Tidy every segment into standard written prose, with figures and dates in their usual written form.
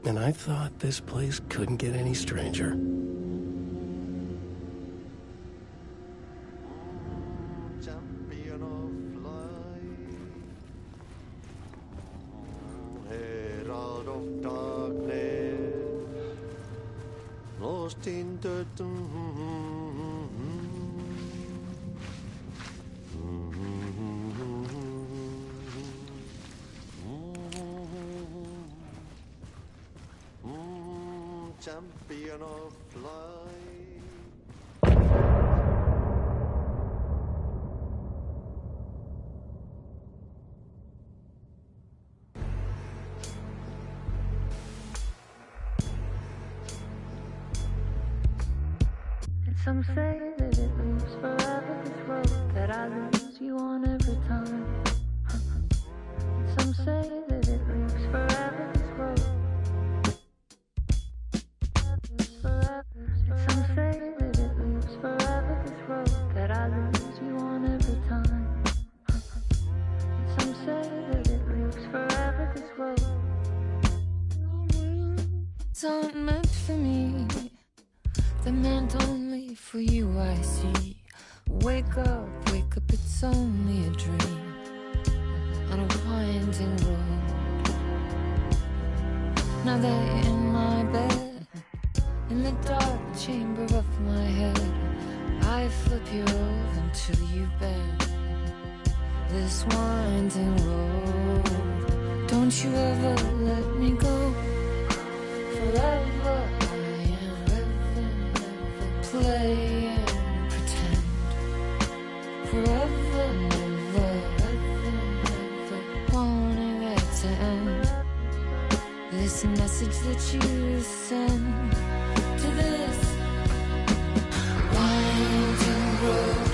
And I thought this place couldn't get any stranger. Champion of light, herald of darkness, lost in the champion of light. And some say that it moves forever, this road that I lose you on every time. And some say that it moves forever, this road. And some say that it moves forever, this road that I lose you on every time. And some say that it moves forever, this road. It's not meant for me. They're meant only for you, I see. Wake up, it's only a dream on a winding road. Now they're in my bed, in the dark chamber of my head. I flip you over until you bend this winding road. Don't you ever let me go. Forever play and pretend. Forever, never, wanting it to end. This message that you send to this winding road,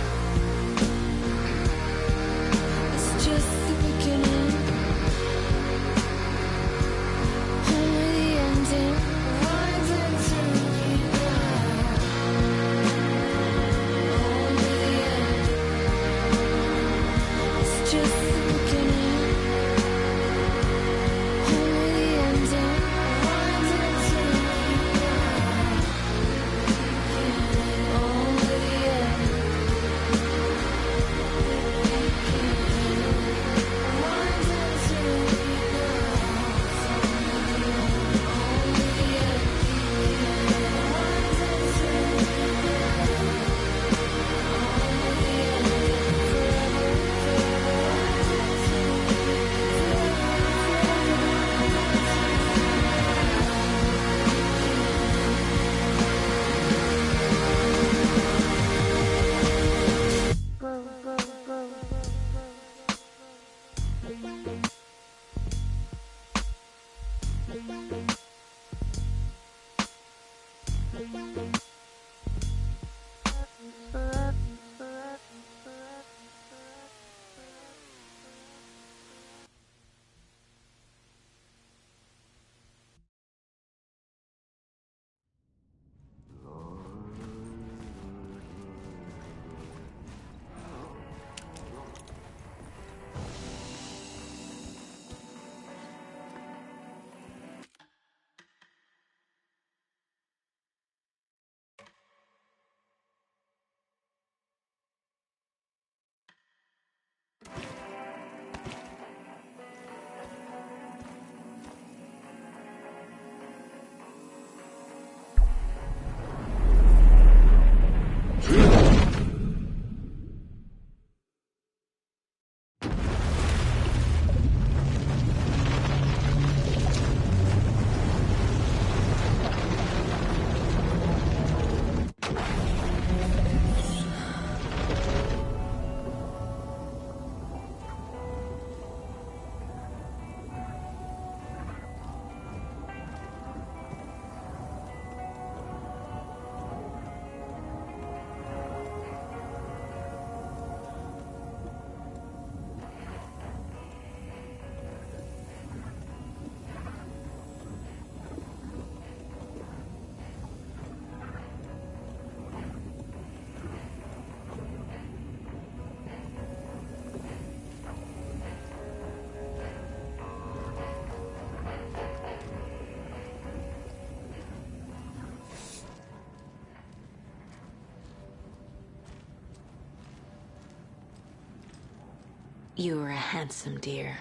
it's just the beginning, only the ending. Winding through me now. Just the beginning, only the ending. Winding through me now. You are a handsome dear.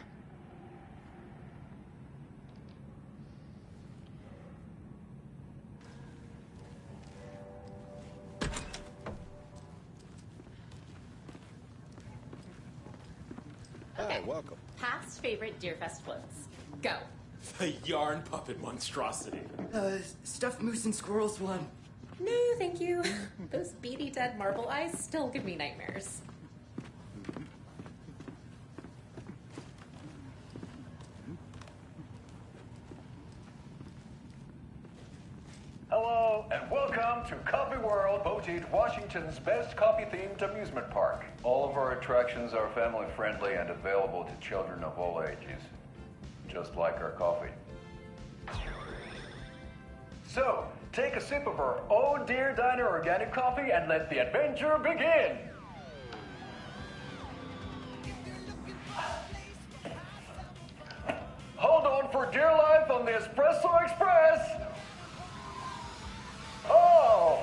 Okay. Hi, welcome. Past favorite Deerfest floats. Go. The yarn puppet monstrosity. Stuffed moose and squirrels one. No, thank you. Those beady dead marble eyes still give me nightmares. Hello, and welcome to Coffee World, voted Washington's best coffee-themed amusement park. All of our attractions are family-friendly and available to children of all ages, just like our coffee. So, take a sip of our Oh Dear Diner organic coffee and let the adventure begin! Hold on for dear life on the Espresso Express! Oh!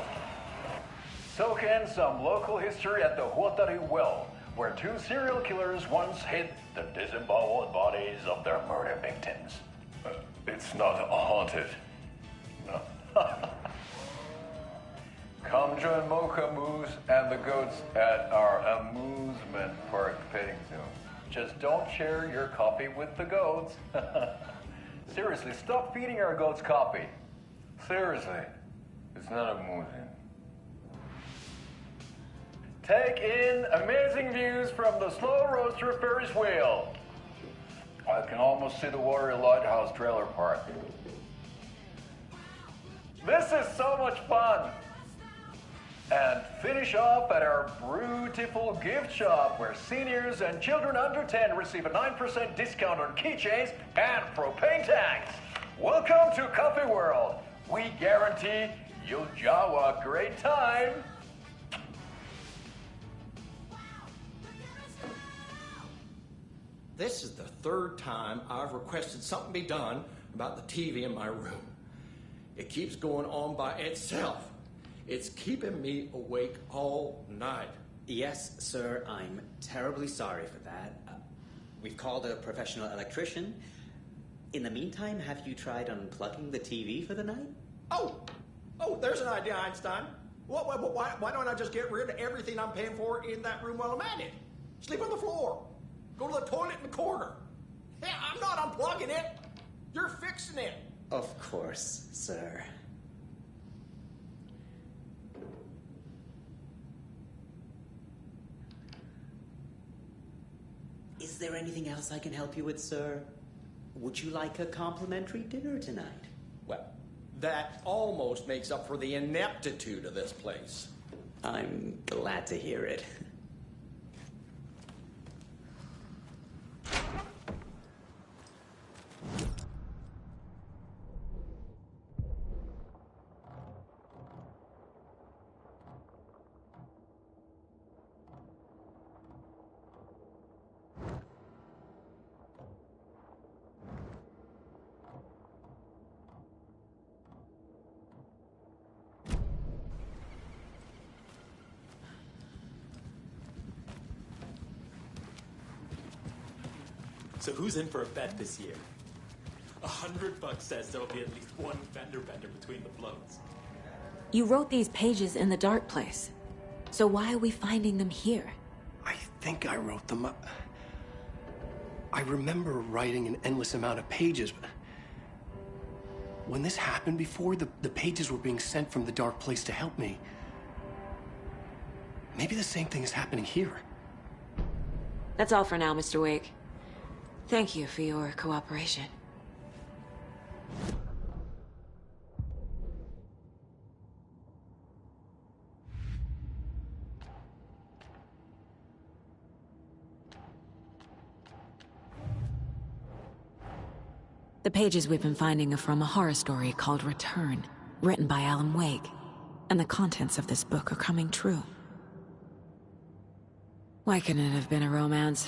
Soak in some local history at the Huatari Well, where two serial killers once hid the disemboweled bodies of their murder victims. It's not haunted. No. Come join Mocha Moose and the goats at our amusement park petting zoo. Just don't share your coffee with the goats. Seriously, stop feeding our goats coffee. Seriously. It's not amusing. Take in amazing views from the Slow Roaster Ferris wheel. I can almost see the Warrior Lighthouse trailer park. This is so much fun. And finish off at our beautiful gift shop where seniors and children under 10 receive a 9% discount on keychains and propane tanks. Welcome to Coffee World. We guarantee you'll jaw a great time. This is the third time I've requested something be done about the TV in my room. It keeps going on by itself. It's keeping me awake all night. Yes, sir, I'm terribly sorry for that. We've called a professional electrician. In the meantime, have you tried unplugging the TV for the night? Oh, there's an idea, Einstein. Why don't I just get rid of everything I'm paying for in that room while I'm at it? Sleep on the floor. Go to the toilet in the corner. Hey, I'm not unplugging it. You're fixing it. Of course, sir. Is there anything else I can help you with, sir? Would you like a complimentary dinner tonight? Well, that almost makes up for the ineptitude of this place. I'm glad to hear it. So who's in for a bet this year? $100 says there'll be at least one fender bender between the floats. You wrote these pages in the dark place. So why are we finding them here? I think I wrote them up. I remember writing an endless amount of pages, but when this happened before, the pages were being sent from the dark place to help me. Maybe the same thing is happening here. That's all for now, Mr. Wake. Thank you for your cooperation. The pages we've been finding are from a horror story called Return, written by Alan Wake. And the contents of this book are coming true. Why couldn't it have been a romance?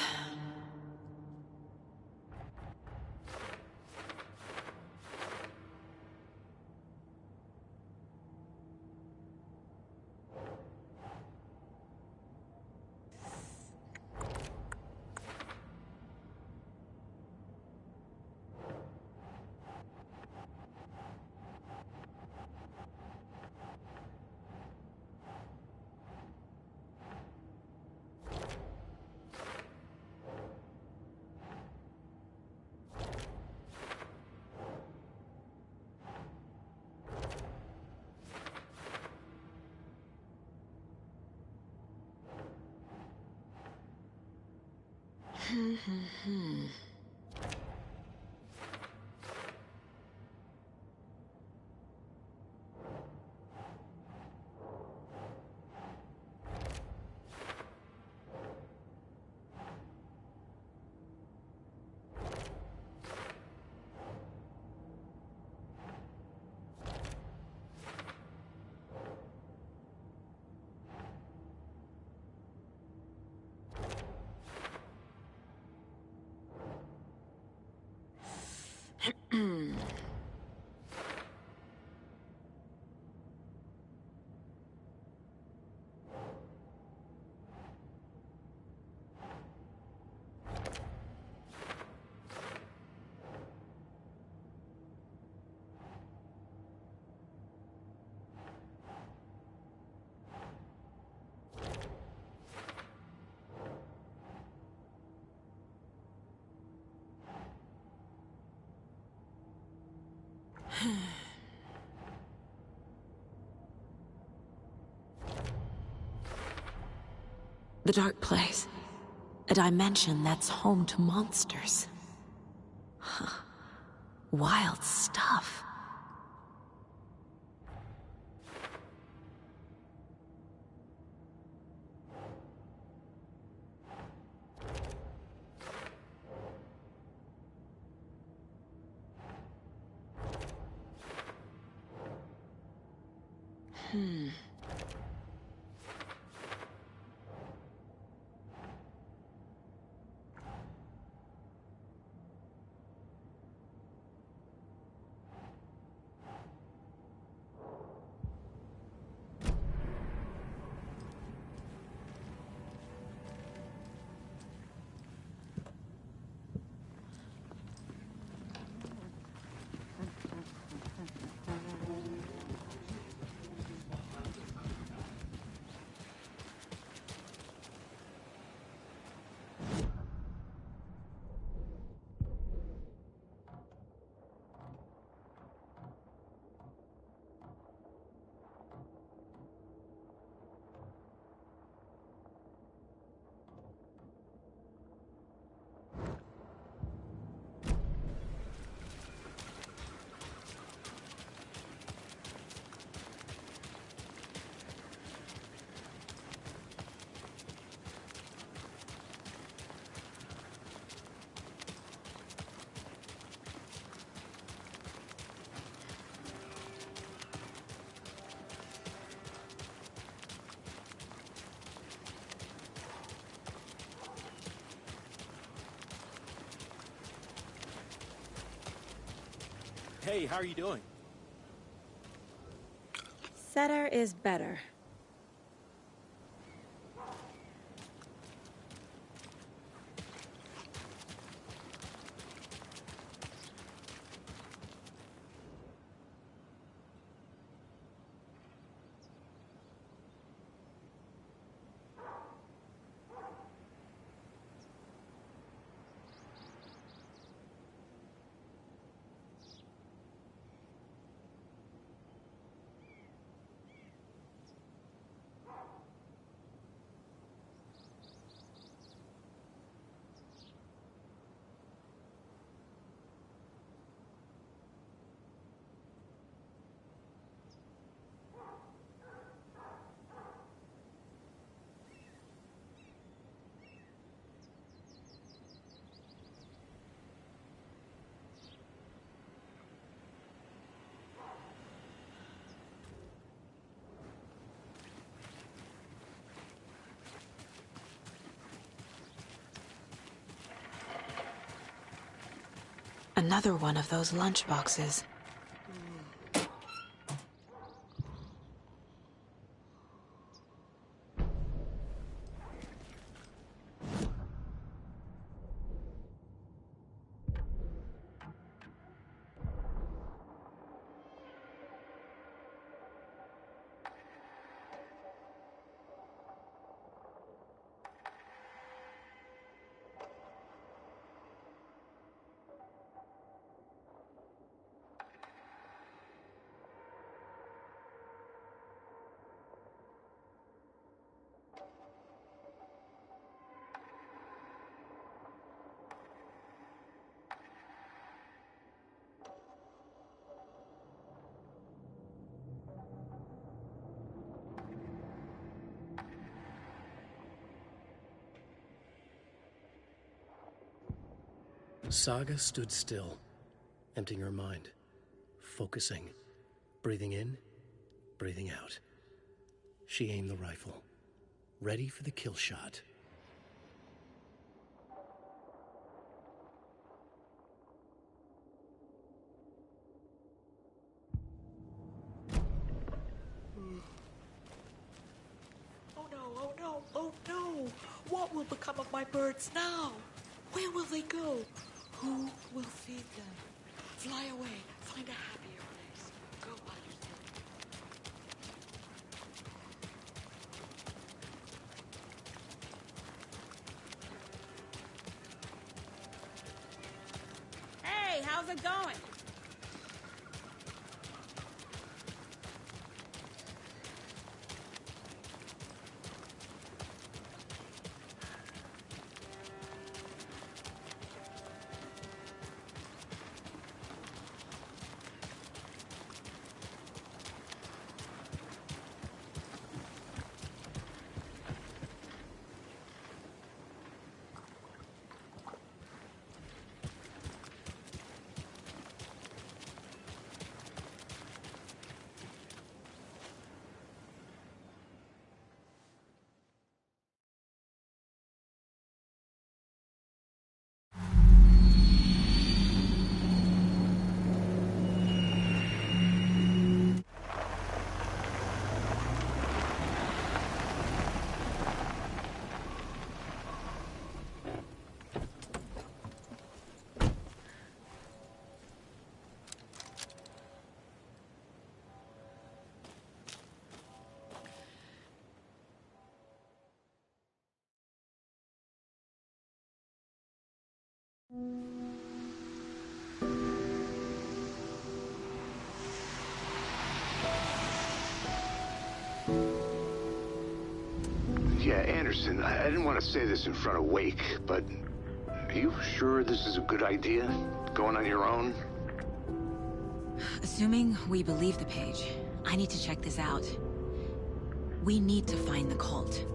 The dark place. A dimension that's home to monsters. Huh. Wild stuff. Hey, how are you doing? Setter is better. Another one of those lunchboxes. Saga stood still, emptying her mind, focusing, breathing in, breathing out. She aimed the rifle, ready for the kill shot. Oh no, oh no, oh no! What will become of my birds now? Where will they go? Who will feed them? Fly away, find a happier place. Go by yourself. Hey, how's it going? Yeah, Anderson, I didn't want to say this in front of Wake, but are you sure this is a good idea? Going on your own? Assuming we believe the page, I need to check this out. We need to find the cult.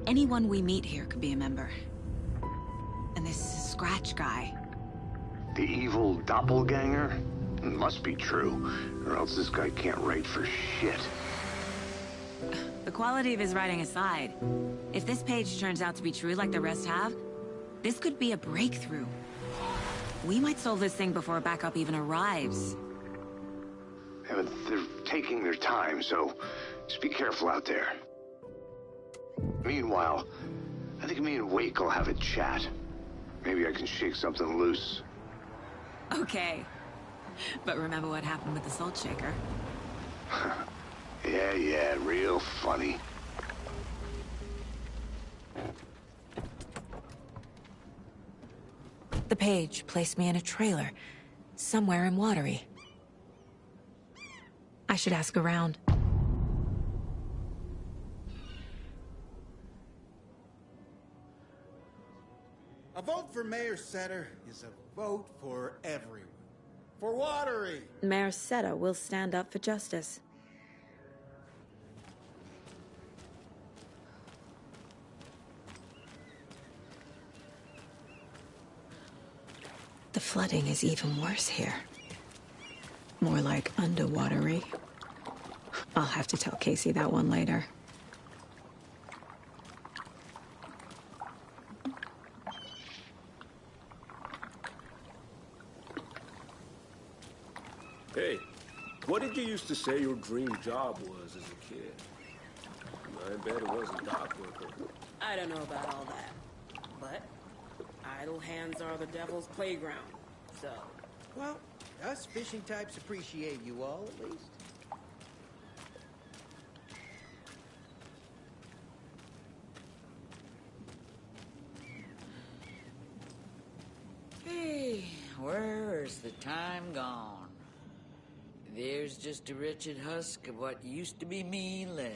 Anyone we meet here could be a member. And this Scratch guy. The evil doppelganger? It must be true, or else this guy can't write for shit. The quality of his writing aside, if this page turns out to be true like the rest have, this could be a breakthrough. We might solve this thing before backup even arrives. Yeah, but they're taking their time, so just be careful out there. Meanwhile, I think me and Wake will have a chat. Maybe I can shake something loose. Okay. But remember what happened with the salt shaker? Yeah, real funny. The page placed me in a trailer, somewhere in Watery. I should ask around. A vote for Mayor Setter is a vote for everyone. For Watery! Mayor Setter will stand up for justice. The flooding is even worse here. More like underwatery. I'll have to tell Casey that one later. Hey, what did you used to say your dream job was as a kid? I bet it wasn't dock worker. I don't know about all that, but idle hands are the devil's playground, so... Well, us fishing types appreciate you all, at least. Hey, where's the time gone? There's just a wretched husk of what used to be me left.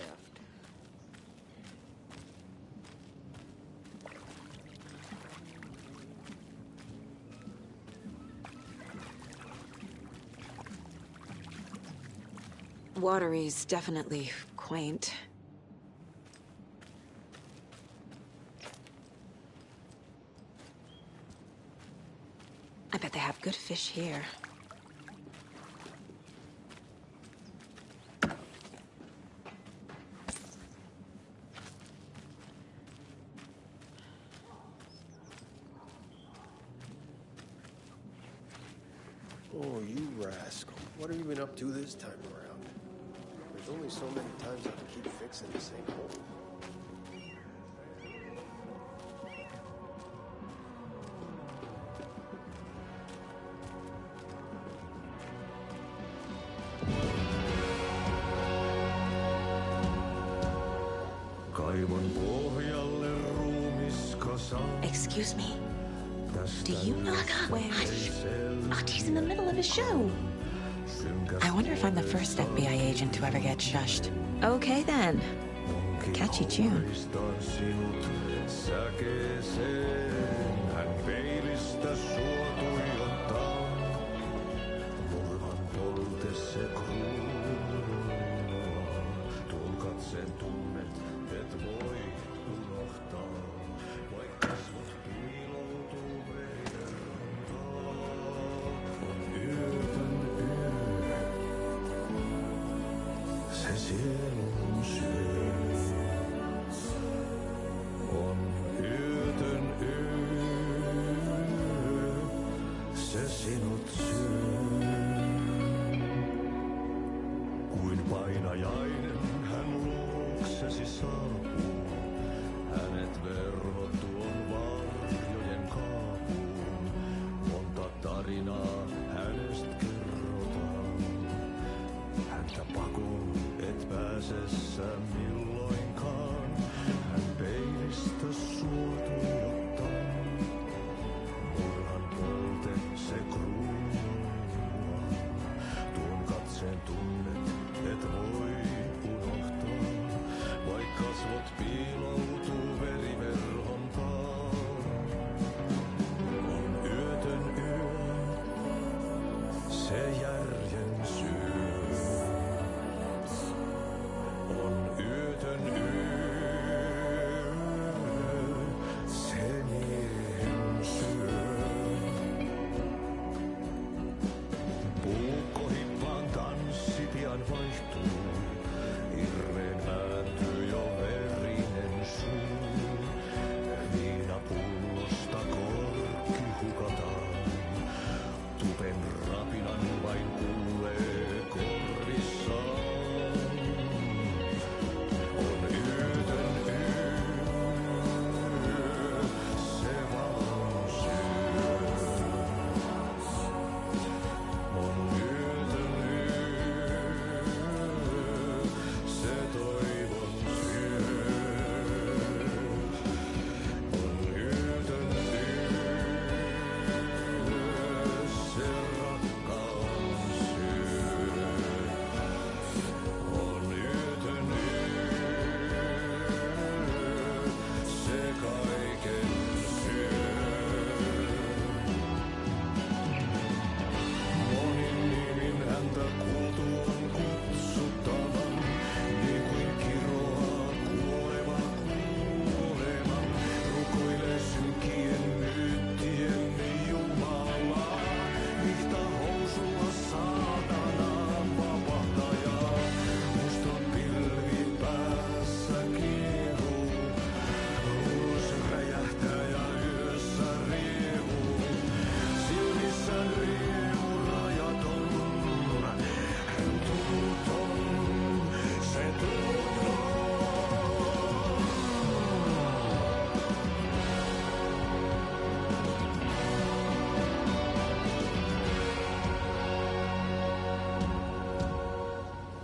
Watery's definitely quaint. I bet they have good fish here. Oh, you rascal. What have you been up to this time around? There's only so many times I can keep fixing the same hole. Excuse me. Do you know Hush! Artie's in the middle of his show. I wonder if I'm the first FBI agent to ever get shushed. Okay then. Catchy tune.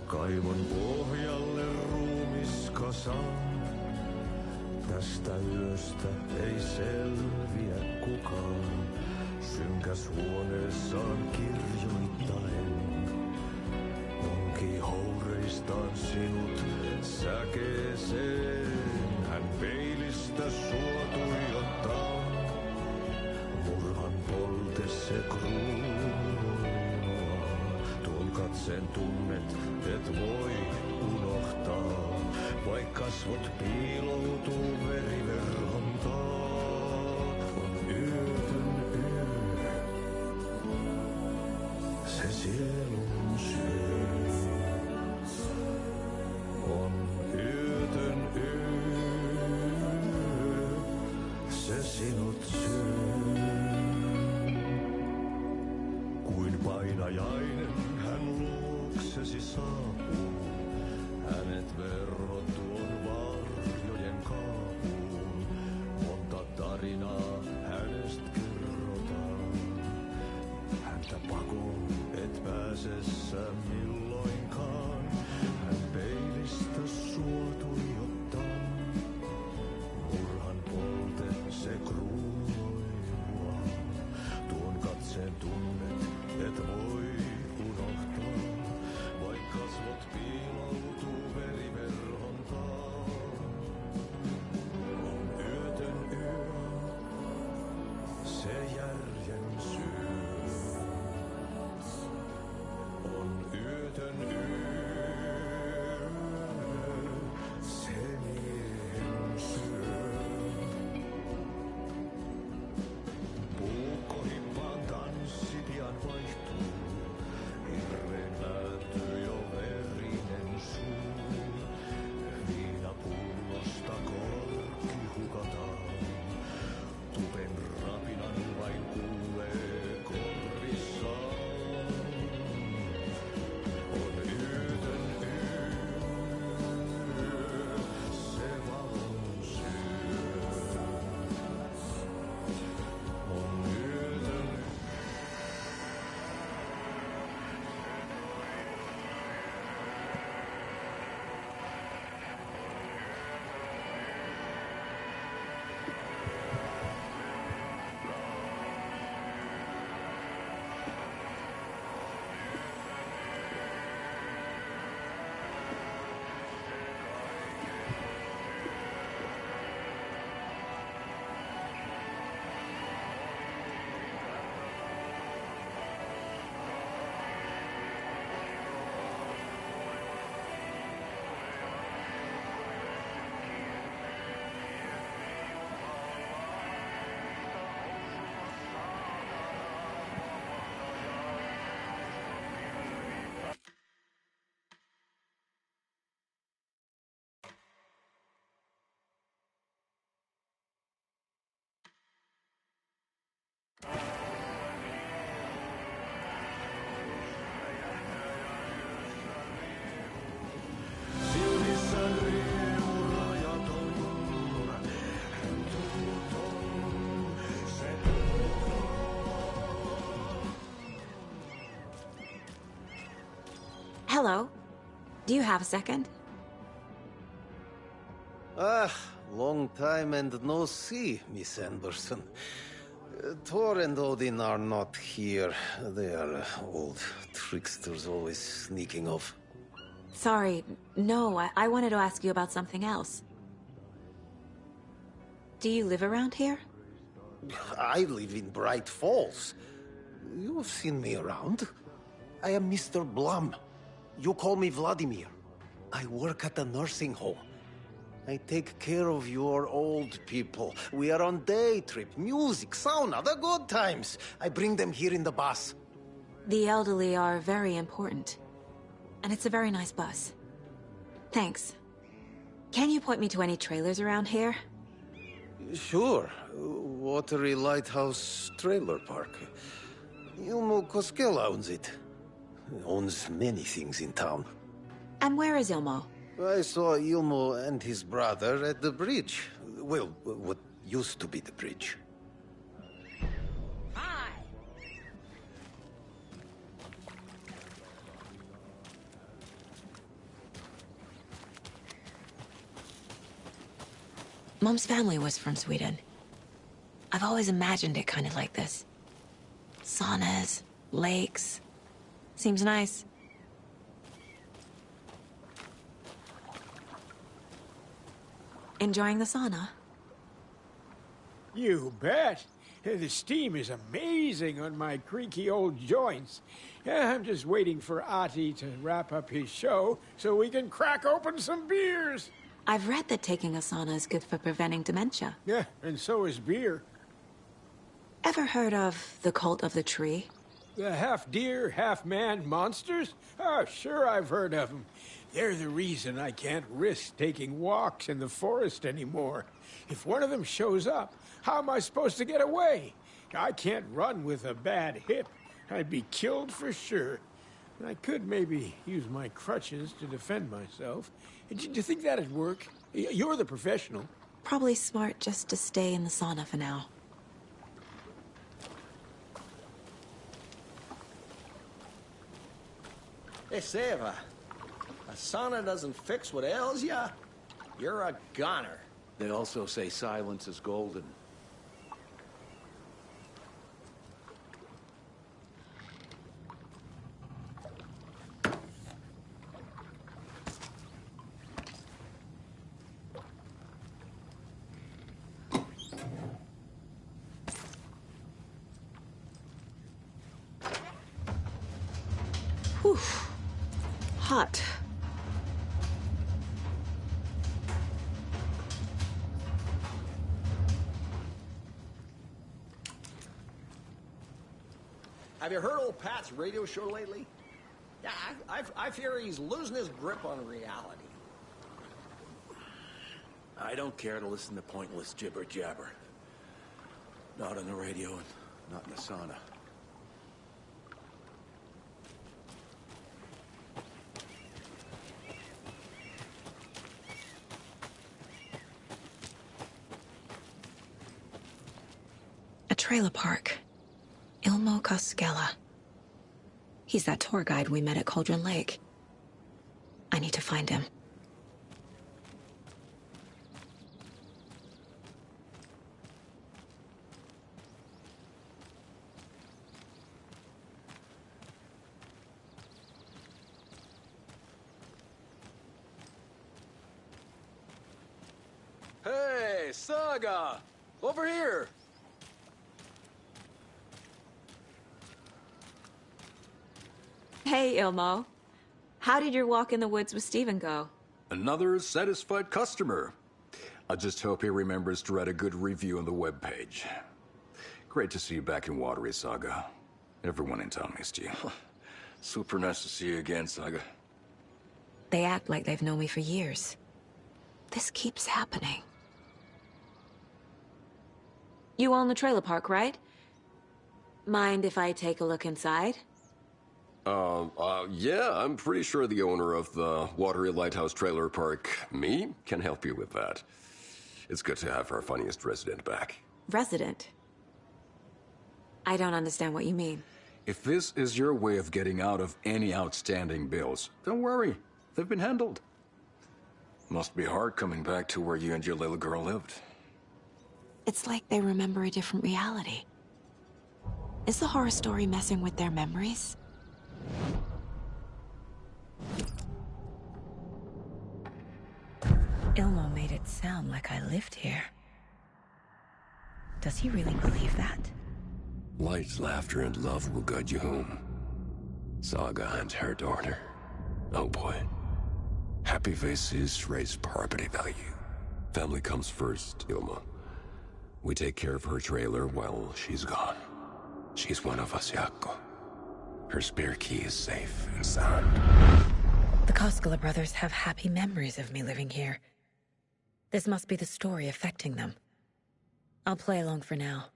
Kaivon pohjalle ruumiskasaan. Tästä yöstä ei selviä kukaan. Synkäs huoneessaan kirjoittaen. Onki houreistaan sinut säkeeseen. Hän peilistä sua tuijottaa. Murhan polte se kruunua. Tuon katseen tunnet, et voi unohtaa. Vaik kasvot piiloutuu veriverhon taa. On yötön yö. se sinut syö. Kuin painajainen hän luoksesi saapuu, hänet verhot tuon varjojen kaapuun. Monta tarinaa hänestä kerrotaan, häntä pakoon et pääse sä milloinkaan. Hän peilistä sua tuijottaa, murhan polte se kruunoi mua. Tuon katseen tunnet et voi unohtaa, vaik kasvot piiloutuu veriverhon taa. On yötön yö, se järjen syö. On yötön yö, se miehen syö. Puukkohippaan tanssi pian vaihtuu, hirveen päätyy jo verinen suu. Viinapullosta korkki hukataan, tupen rapinan vain kuulee korvissaan. On yötön yö, se valon syö. On yötön silmissään riemu rajaton. Hän tunnuton, se Hello. Do you have a second? Ah, long time and no see, Miss Anderson. Thor and Odin are not here. They are old tricksters always sneaking off. Sorry. No, I wanted to ask you about something else. Do you live around here? I live in Bright Falls. You've seen me around. I am Mr. Blum. You call me Vladimir. I work at a nursing home. I take care of your old people. We are on day trip, music, sauna, the good times. I bring them here in the bus. The elderly are very important. And it's a very nice bus. Thanks. Can you point me to any trailers around here? Sure. Watery Lighthouse Trailer Park. Ilmo Koskela owns it. Owns many things in town. And where is Ilmo? I saw Ilmo and his brother at the bridge. Well, what used to be the bridge. Mom's family was from Sweden. I've always imagined it kind of like this. Saunas, lakes. Seems nice. Enjoying the sauna? You bet. The steam is amazing on my creaky old joints. I'm just waiting for Ati to wrap up his show so we can crack open some beers. I've read that taking a sauna is good for preventing dementia. Yeah, and so is beer. Ever heard of the cult of the tree? The half-deer, half-man monsters? Oh, sure I've heard of them. They're the reason I can't risk taking walks in the forest anymore. If one of them shows up, how am I supposed to get away? I can't run with a bad hip. I'd be killed for sure. I could maybe use my crutches to defend myself. Do you think that'd work? You're the professional. Probably smart just to stay in the sauna for now. Hey, say if a sauna doesn't fix what ails ya, you're a goner. They also say silence is golden. Whew. Hot. Have you heard old Pat's radio show lately? Yeah, I fear he's losing his grip on reality. I don't care to listen to pointless jibber-jabber. Not on the radio and not in the sauna. A trailer park. Ilmo Koskela. He's that tour guide we met at Cauldron Lake. I need to find him. Hey, Saga! Over here! Hey, Ilmo. How did your walk in the woods with Steven go? Another satisfied customer. I just hope he remembers to write a good review on the webpage. Great to see you back in Watery, Saga. Everyone in town missed you. Super nice to see you again, Saga. They act like they've known me for years. This keeps happening. You own the trailer park, right? Mind if I take a look inside? Yeah, I'm pretty sure the owner of the Watery Lighthouse Trailer Park, me, can help you with that. It's good to have our funniest resident back. Resident? I don't understand what you mean. If this is your way of getting out of any outstanding bills, don't worry. They've been handled. Must be hard coming back to where you and your little girl lived. It's like they remember a different reality. Is the horror story messing with their memories? Ilmo made it sound like I lived here. Does he really believe that? Light, laughter, and love will guide you home. Saga and her daughter. Oh boy. Happy faces raise property value. Family comes first, Ilma. We take care of her trailer while she's gone. She's one of us, Jaakko. Her spare key is safe and sound. The Koskela brothers have happy memories of me living here. This must be the story affecting them. I'll play along for now.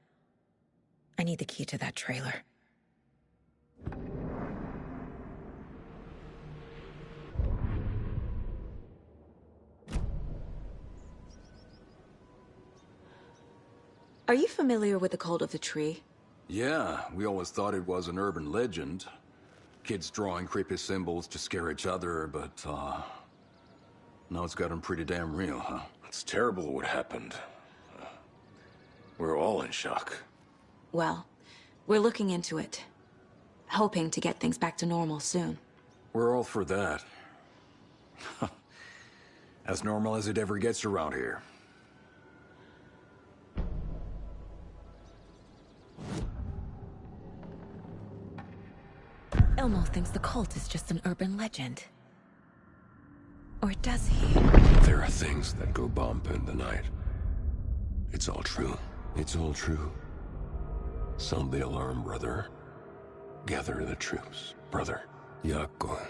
I need the key to that trailer. Are you familiar with the Cult of the Tree? Yeah, we always thought it was an urban legend. Kids drawing creepy symbols to scare each other, but, now it's gotten pretty damn real, huh? It's terrible what happened. We're all in shock. Well, we're looking into it. Hoping to get things back to normal soon. We're all for that. As normal as it ever gets around here. Elmo thinks the cult is just an urban legend. Or does he? There are things that go bump in the night. It's all true. It's all true. Sound the alarm, brother. Gather the troops, brother. Jaakko,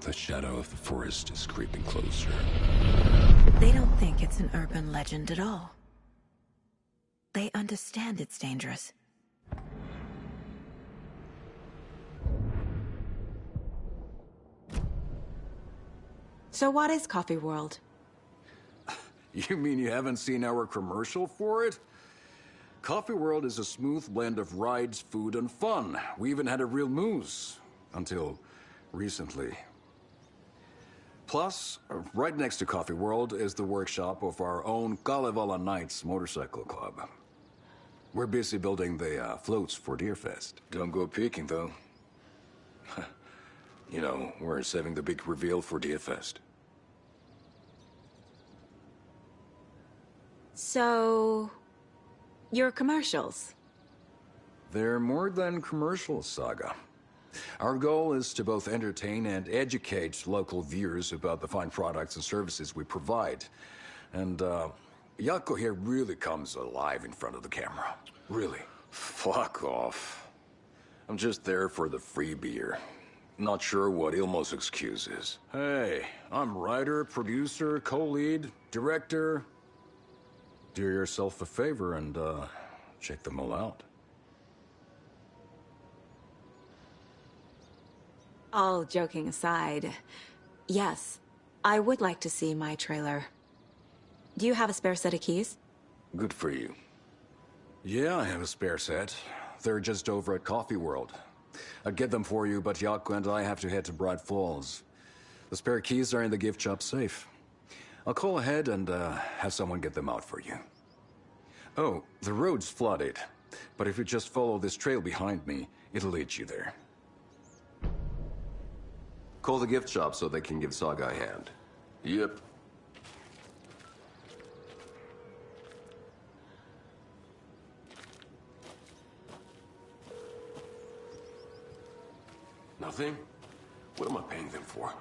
The shadow of the forest is creeping closer. They don't think it's an urban legend at all. They understand it's dangerous. So what is Coffee World? You mean you haven't seen our commercial for it? Coffee World is a smooth blend of rides, food, and fun. We even had a real moose. Until recently. Plus, right next to Coffee World is the workshop of our own Kalevala Knights Motorcycle Club. We're busy building the floats for Deerfest. Don't go peeking, though. You know, we're saving the big reveal for Deerfest. So... your commercials? They're more than commercials, Saga. Our goal is to both entertain and educate local viewers about the fine products and services we provide. And, Jaakko here really comes alive in front of the camera. Really. Fuck off. I'm just there for the free beer. Not sure what Ilmo's excuse is. Hey, I'm writer, producer, co-lead, director. Do yourself a favor and, check them all out. All joking aside, yes, I would like to see my trailer. Do you have a spare set of keys? Good for you. Yeah, I have a spare set. They're just over at Coffee World. I'd get them for you, but Jaakko and I have to head to Bright Falls. The spare keys are in the gift shop safe. I'll call ahead and have someone get them out for you. Oh, the road's flooded, but if you just follow this trail behind me, it'll lead you there. Call the gift shop so they can give Saga a hand. Yep. Nothing? What am I paying them for?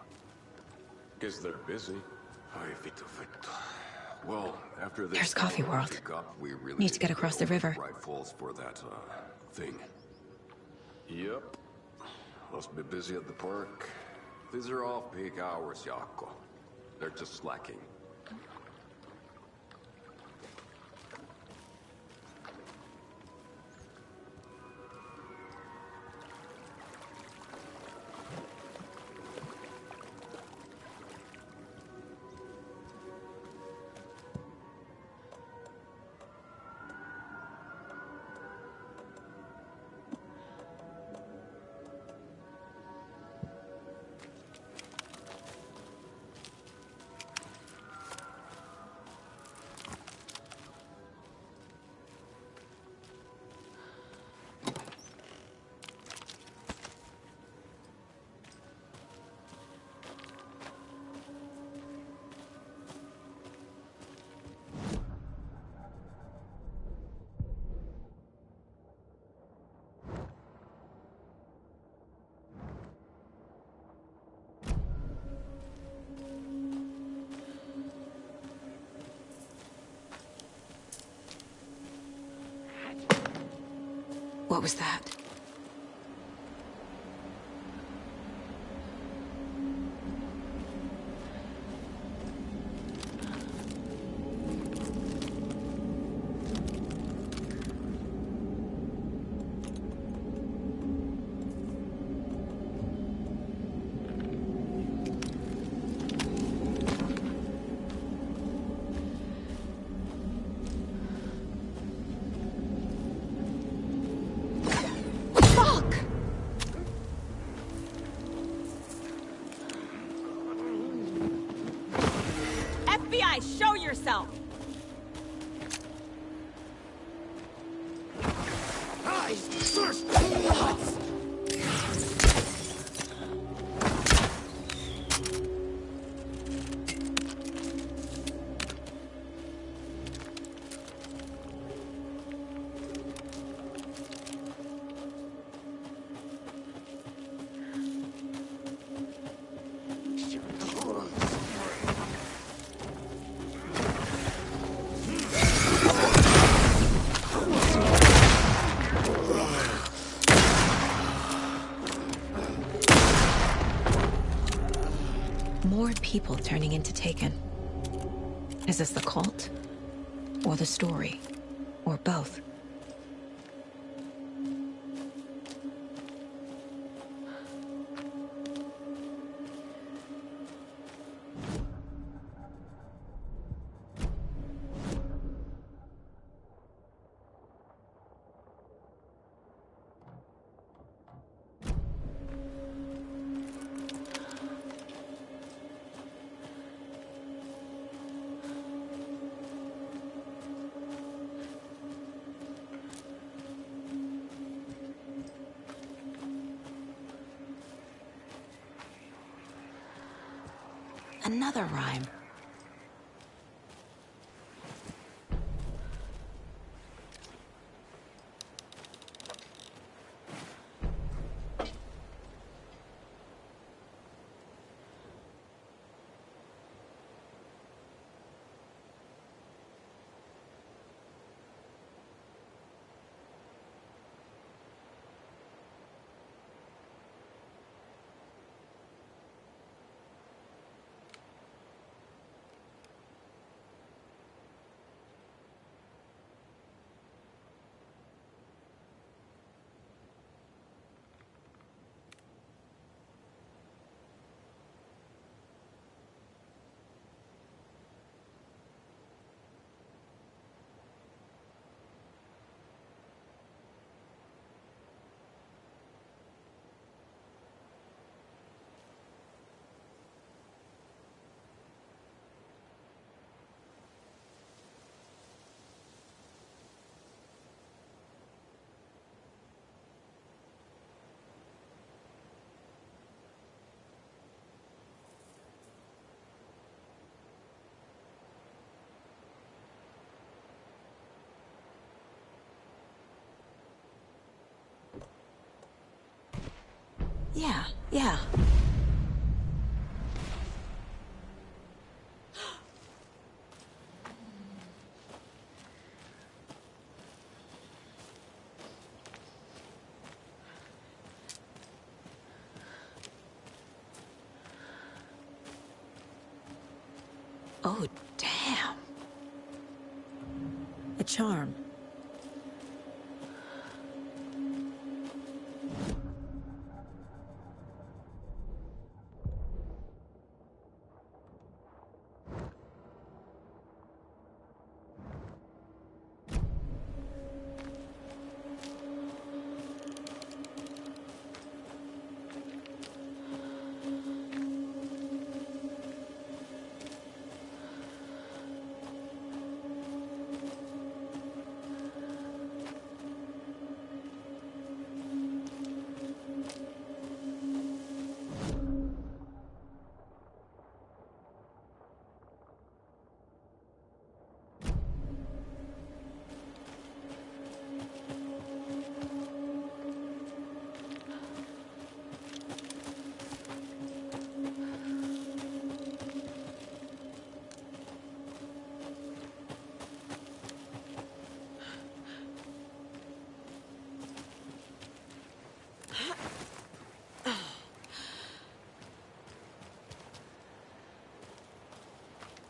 Guess they're busy. Well, after this... There's Coffee World. We really Need to get across the river. Bright Falls for that, thing. Yep. Must be busy at the park. These are off-peak hours, Jaakko. They're just slacking. What was that? FBI, show yourself! More people turning into Taken. Is this the cult? Or the story? Or both? Another rhyme. Yeah. Oh, damn. A charm.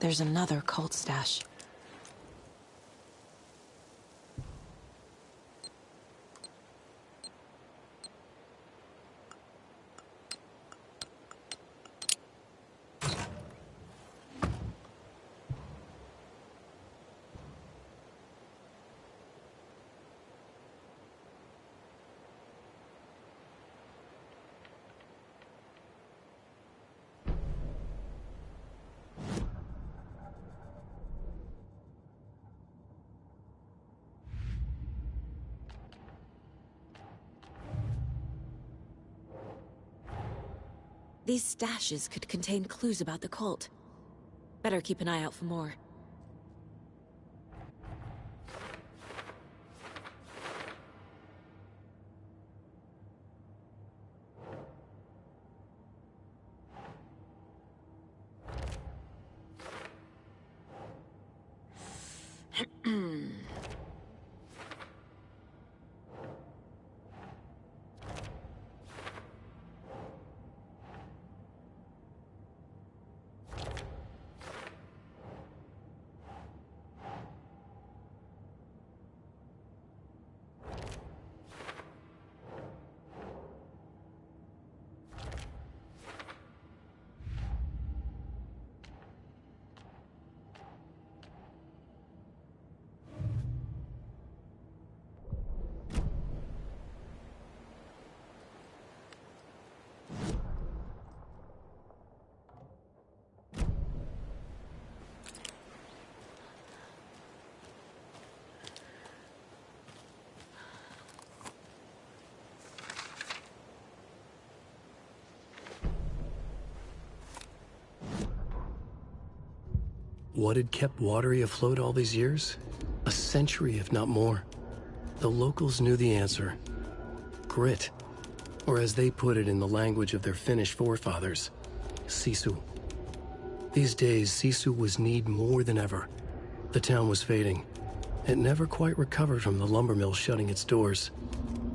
There's another cult stash. These stashes could contain clues about the cult. Better keep an eye out for more. what had kept Watery afloat all these years? A century, if not more. The locals knew the answer. Grit. Or as they put it in the language of their Finnish forefathers, sisu. These days, sisu was needed more than ever. The town was fading. It never quite recovered from the lumber mill shutting its doors.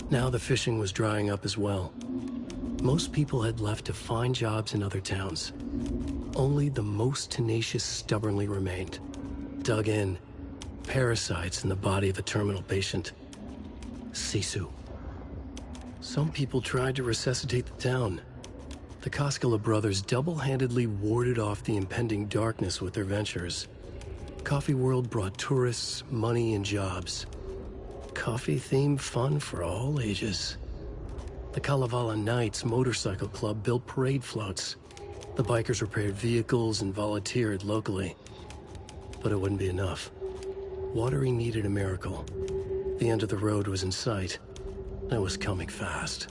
Now the fishing was drying up as well. Most people had left to find jobs in other towns. Only the most tenacious stubbornly remained. Dug in. Parasites in the body of a terminal patient. Sisu. Some people tried to resuscitate the town. The Koskela brothers double-handedly warded off the impending darkness with their ventures. Coffee World brought tourists, money, and jobs. Coffee-themed fun for all ages. The Kalevala Knights Motorcycle Club built parade floats. The bikers repaired vehicles and volunteered locally. But it wouldn't be enough. Watery needed a miracle. The end of the road was in sight. It was coming fast.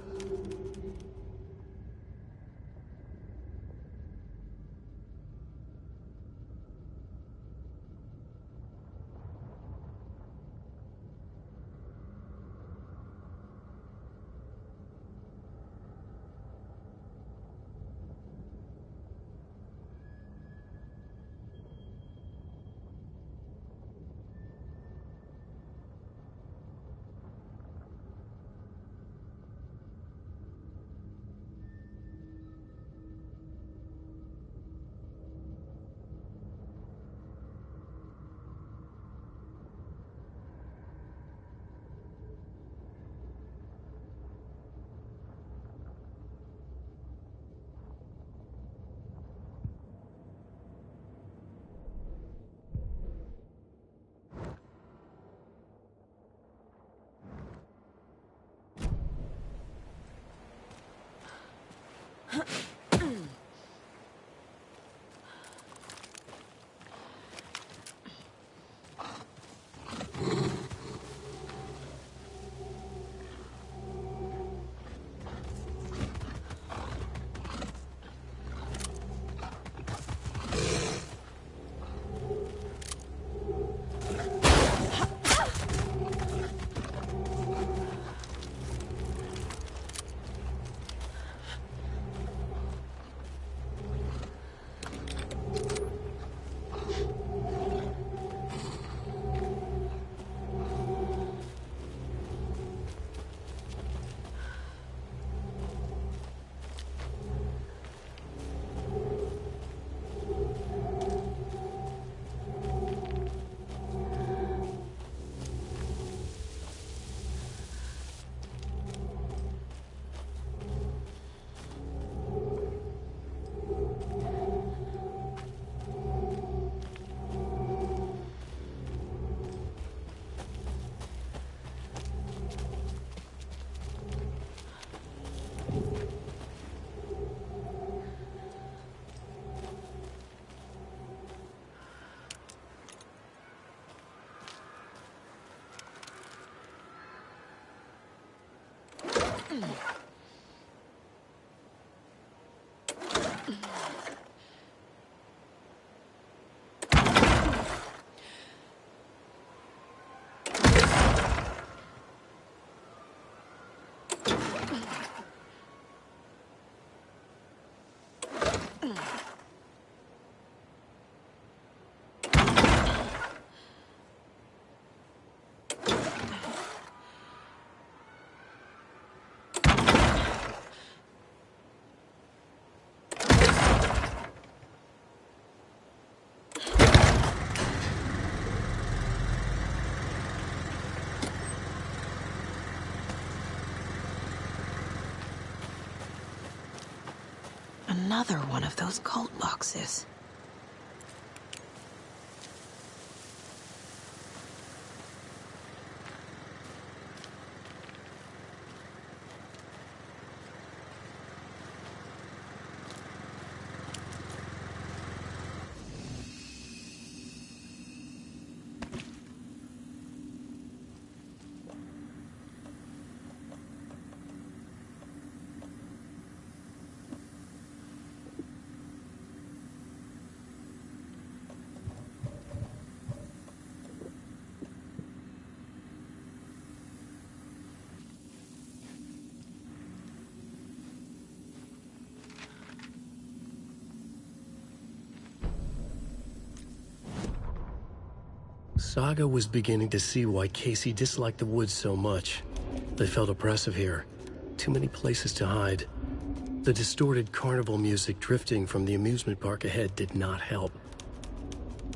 Another one of those cult boxes. Saga was beginning to see why Casey disliked the woods so much. They felt oppressive here. Too many places to hide. The distorted carnival music drifting from the amusement park ahead did not help.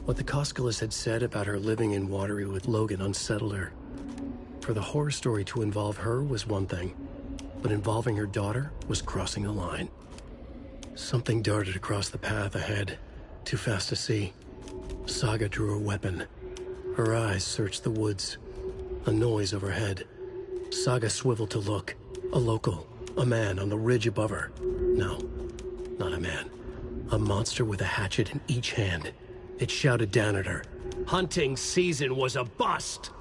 What the Koskalas had said about her living in Watery with Logan unsettled her. For the horror story to involve her was one thing, but involving her daughter was crossing a line. Something darted across the path ahead, too fast to see. Saga drew her weapon. Her eyes searched the woods. A noise overhead. Saga swiveled to look. A local. A man on the ridge above her. No, not a man. A monster with a hatchet in each hand. It shouted down at her. Hunting season was a bust!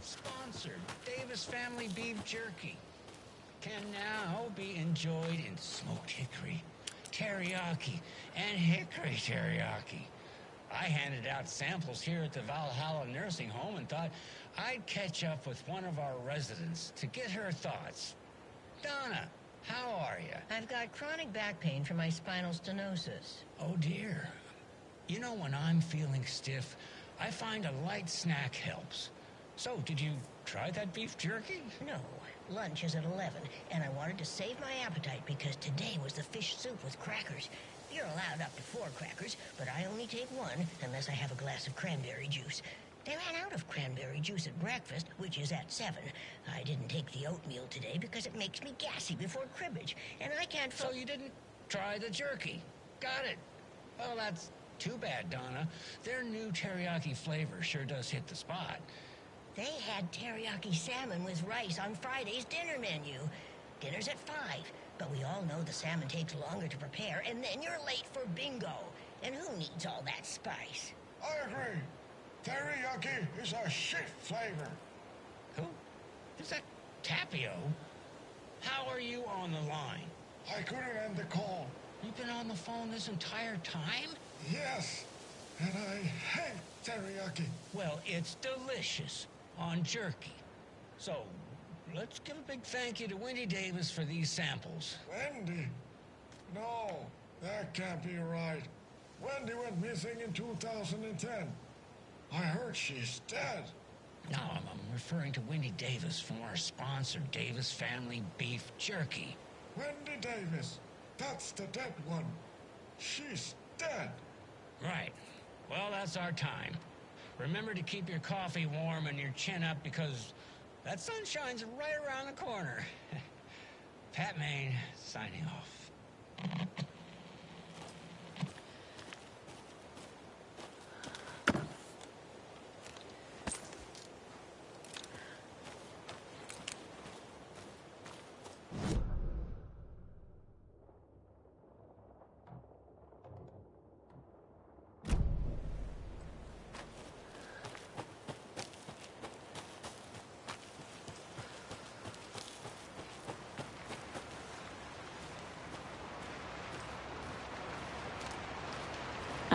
Sponsored Davis Family Beef Jerky can now be enjoyed in smoked hickory, teriyaki, and hickory teriyaki. I handed out samples here at the Valhalla Nursing Home and thought I'd catch up with one of our residents to get her thoughts. Donna, how are you? I've got chronic back pain from my spinal stenosis. Oh dear. You know, when I'm feeling stiff, I find a light snack helps. So, did you try that beef jerky? No. Lunch is at 11, and I wanted to save my appetite because today was the fish soup with crackers. You're allowed up to 4 crackers, but I only take 1 unless I have a glass of cranberry juice. They ran out of cranberry juice at breakfast, which is at 7. I didn't take the oatmeal today because it makes me gassy before cribbage, and I can't... So you didn't try the jerky? Got it. Well, that's too bad, Donna. Their new teriyaki flavor sure does hit the spot. They had teriyaki salmon with rice on Friday's dinner menu. Dinner's at 5, but we all know the salmon takes longer to prepare, and then you're late for bingo. And who needs all that spice? I agree. Teriyaki is a shit flavor. Who? Is that Tapio? How are you on the line? I couldn't end the call. You've been on the phone this entire time? Yes, and I hate teriyaki. Well, it's delicious on jerky. So, let's give a big thank you to Wendy Davis for these samples. Wendy? No, that can't be right. Wendy went missing in 2010. I heard she's dead. No, I'm referring to Wendy Davis from our sponsor, Davis Family Beef Jerky. Wendy Davis. That's the dead one. She's dead. Right. Well, that's our time. Remember to keep your coffee warm and your chin up because that sunshine's right around the corner. Pat Maine, signing off.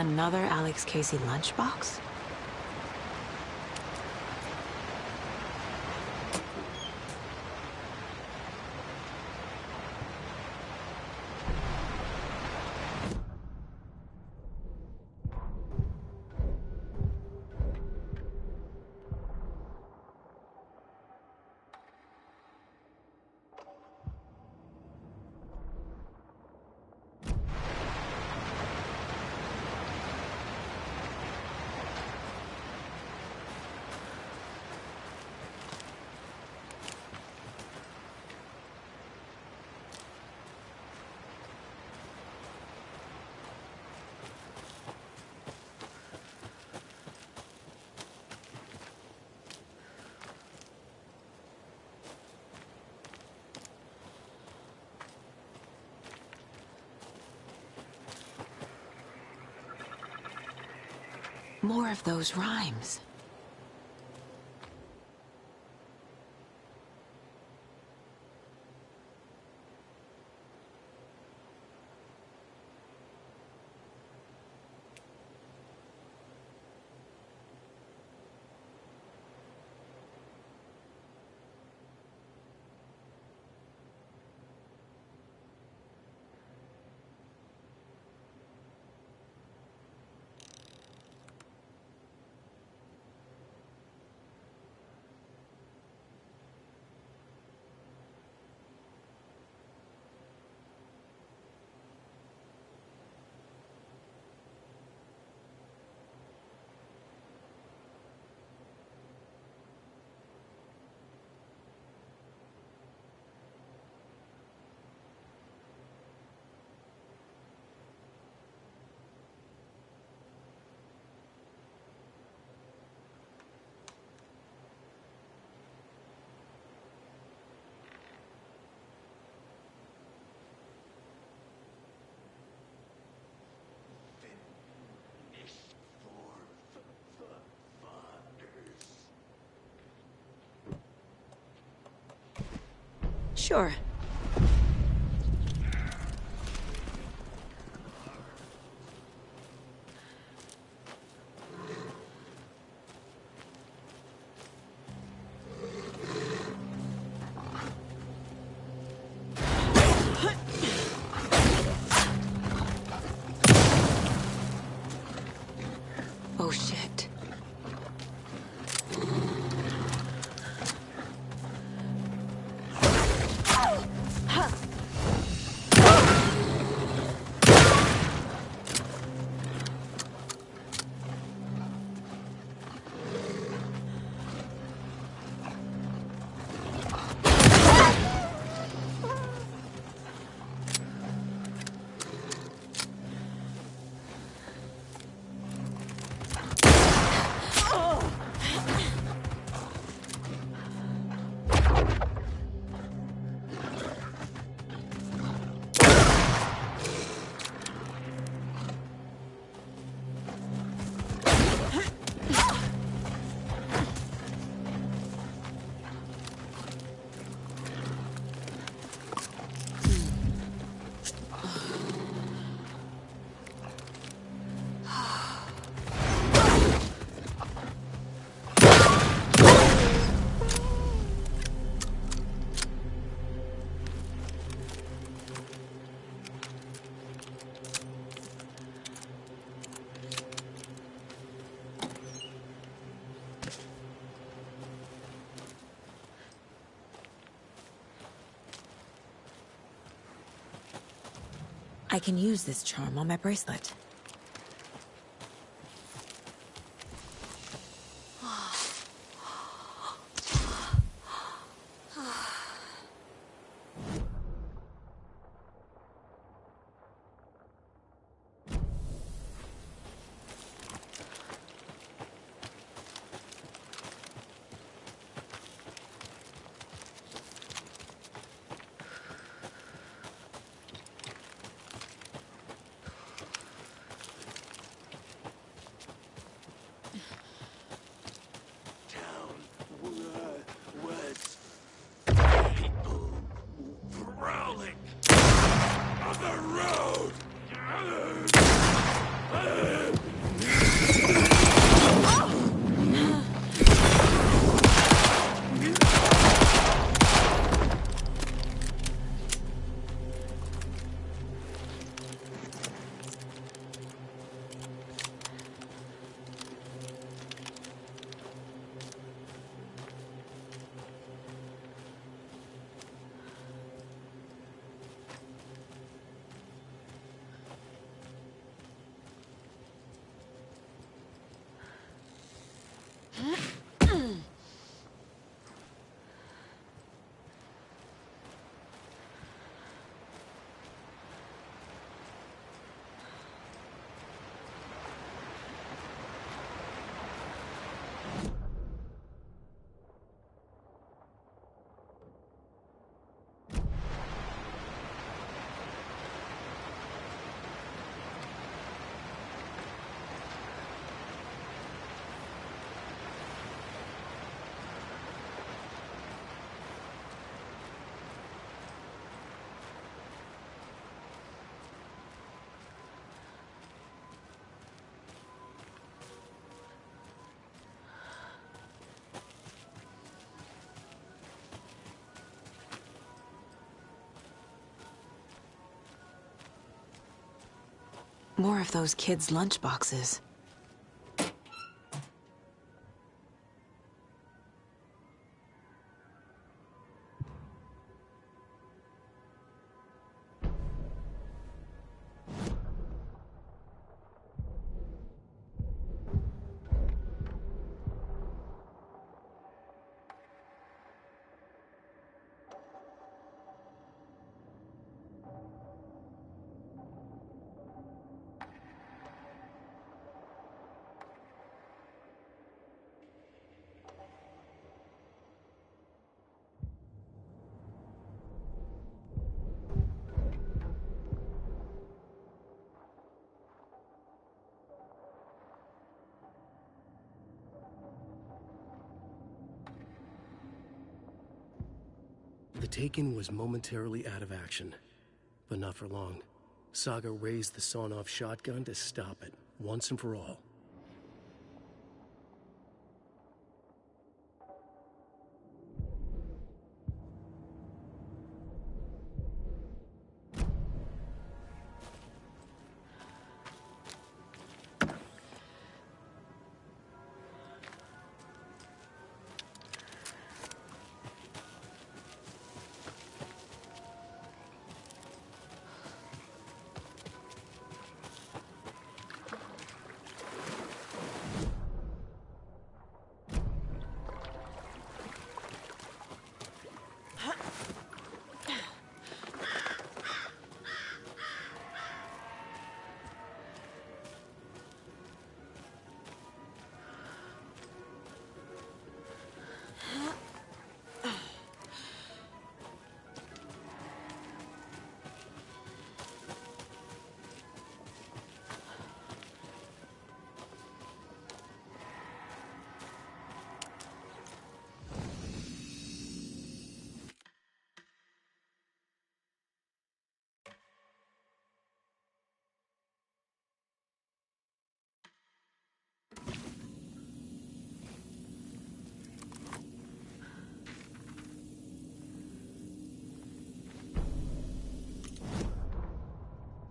Another Alex Casey lunchbox? More of those rhymes. Sure. Oh, shit. I can use this charm on my bracelet. More of those kids' lunchboxes. The Taken was momentarily out of action, but not for long. Saga raised the sawn-off shotgun to stop it, once and for all.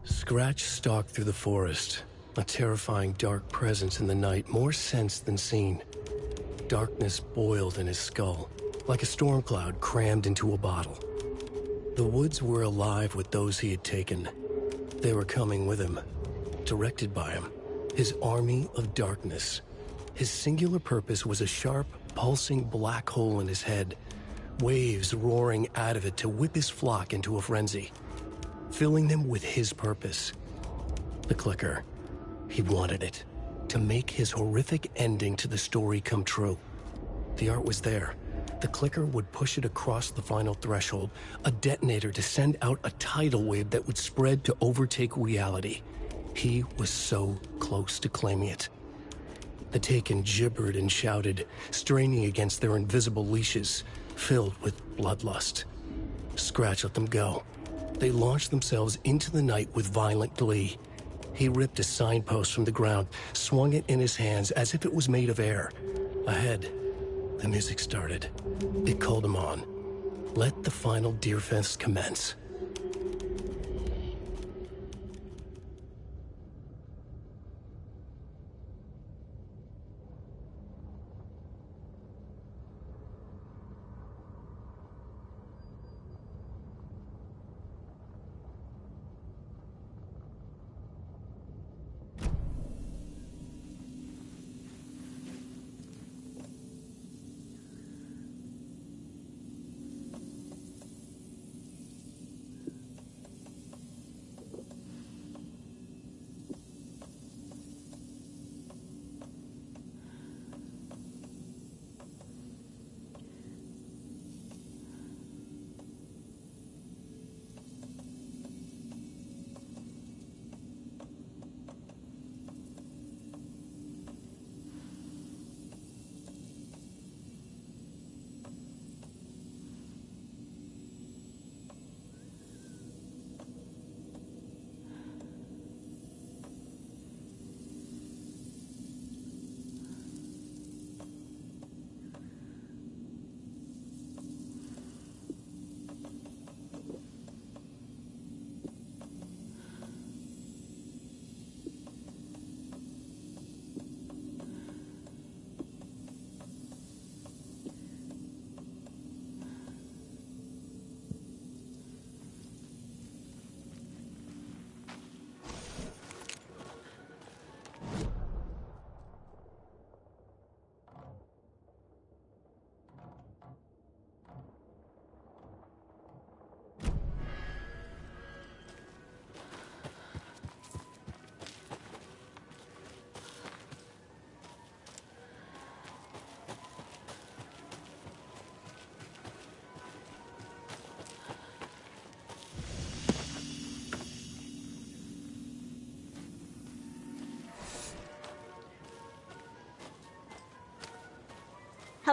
Scratch stalked through the forest, a terrifying dark presence in the night, more sensed than seen. Darkness boiled in his skull, like a storm cloud crammed into a bottle. The woods were alive with those he had taken. They were coming with him, directed by him, his army of darkness. His singular purpose was a sharp, pulsing black hole in his head, waves roaring out of it to whip his flock into a frenzy, filling them with his purpose. The clicker. He wanted it, to make his horrific ending to the story come true. The art was there. The clicker would push it across the final threshold, a detonator to send out a tidal wave that would spread to overtake reality. He was so close to claiming it. The Taken gibbered and shouted, straining against their invisible leashes, filled with bloodlust. Scratch let them go. They launched themselves into the night with violent glee. He ripped a signpost from the ground, swung it in his hands as if it was made of air. Ahead, the music started. It called him on. Let the final deer fest commence.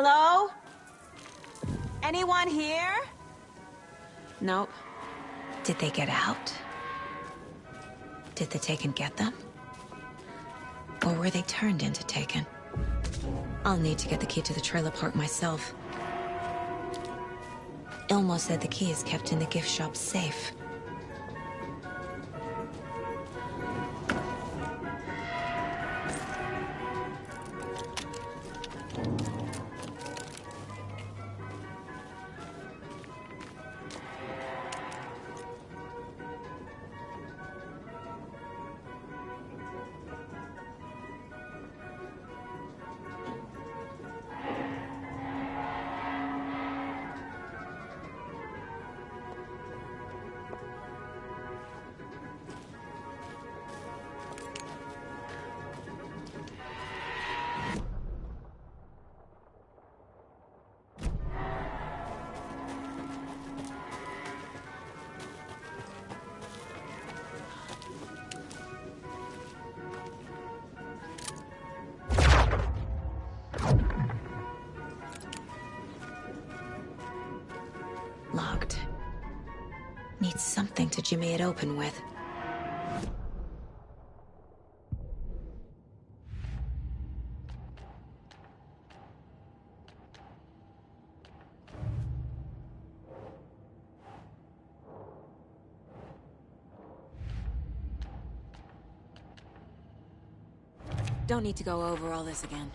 Hello? Anyone here? Nope. Did they get out? Did the Taken get them? Or were they turned into Taken? I'll need to get the key to the trailer park myself. Ilmo said the key is kept in the gift shop's safe. Locked. Needs something to jimmy it open with. Don't need to go over all this again.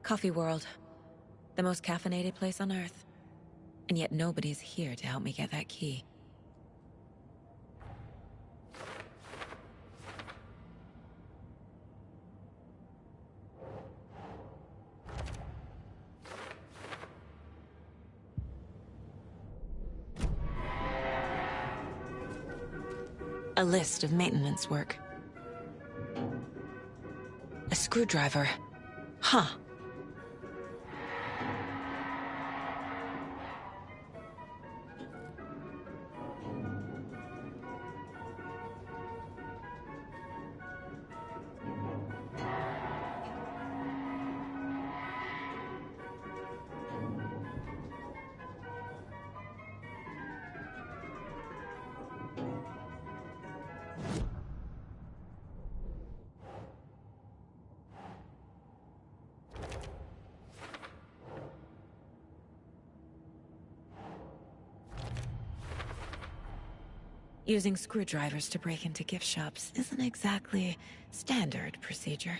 Coffee World. The most caffeinated place on Earth. And yet nobody's here to help me get that key. A list of maintenance work. A screwdriver. Huh. Using screwdrivers to break into gift shops isn't exactly standard procedure.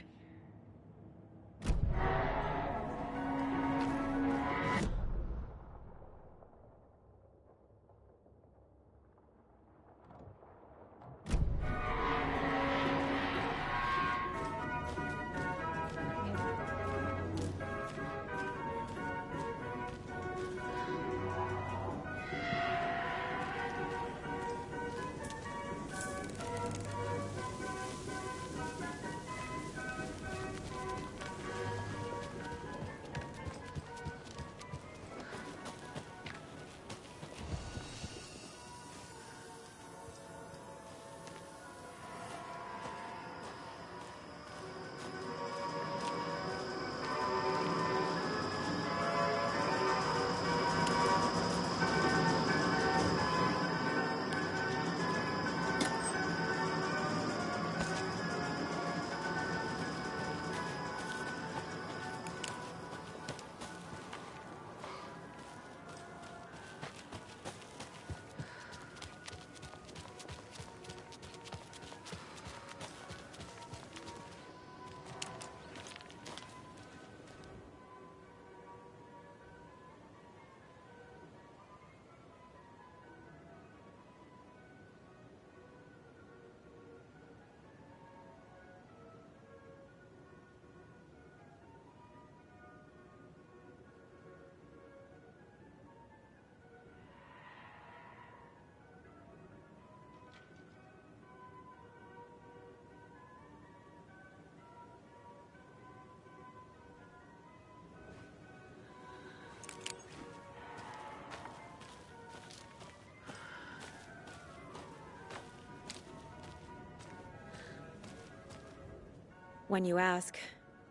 When you ask,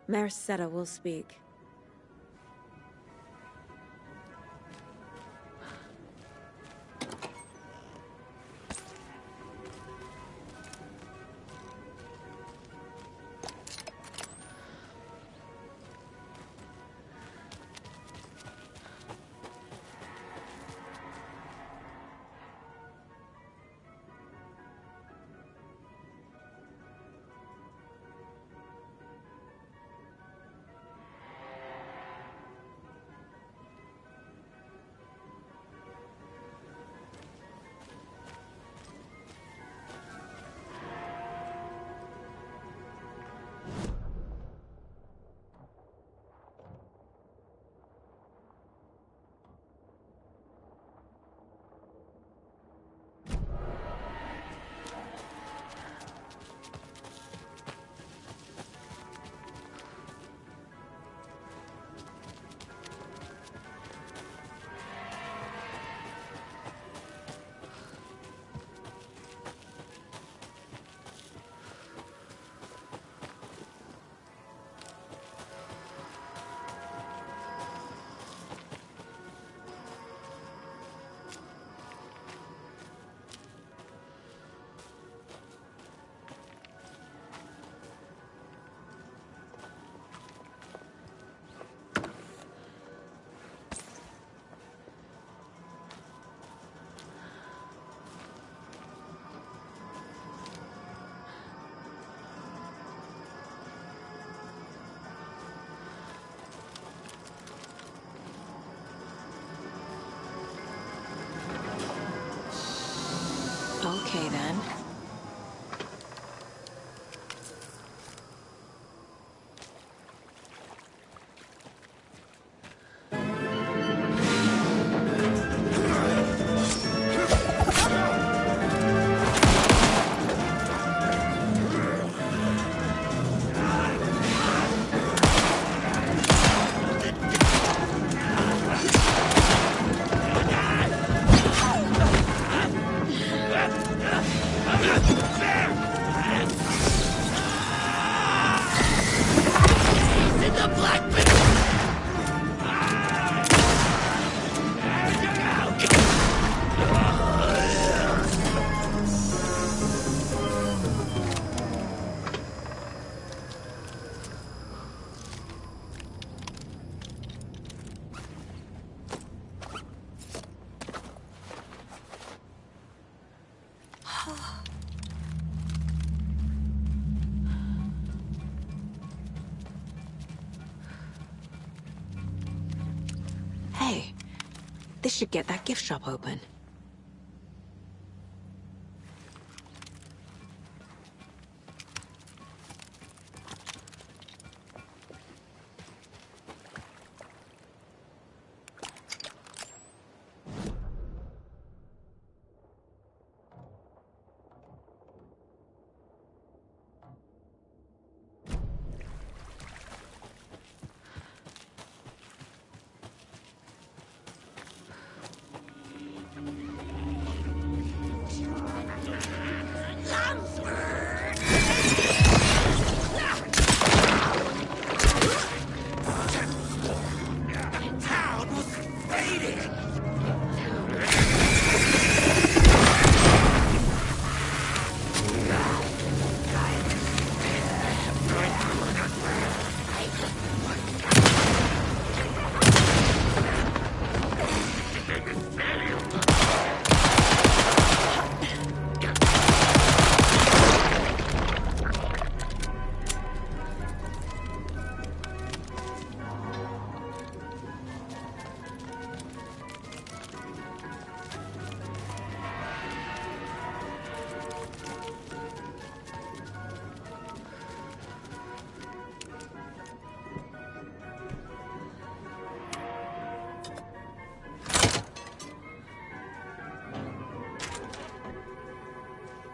Mayor Seta will speak. Okay, then. Hey, this should get that gift shop open.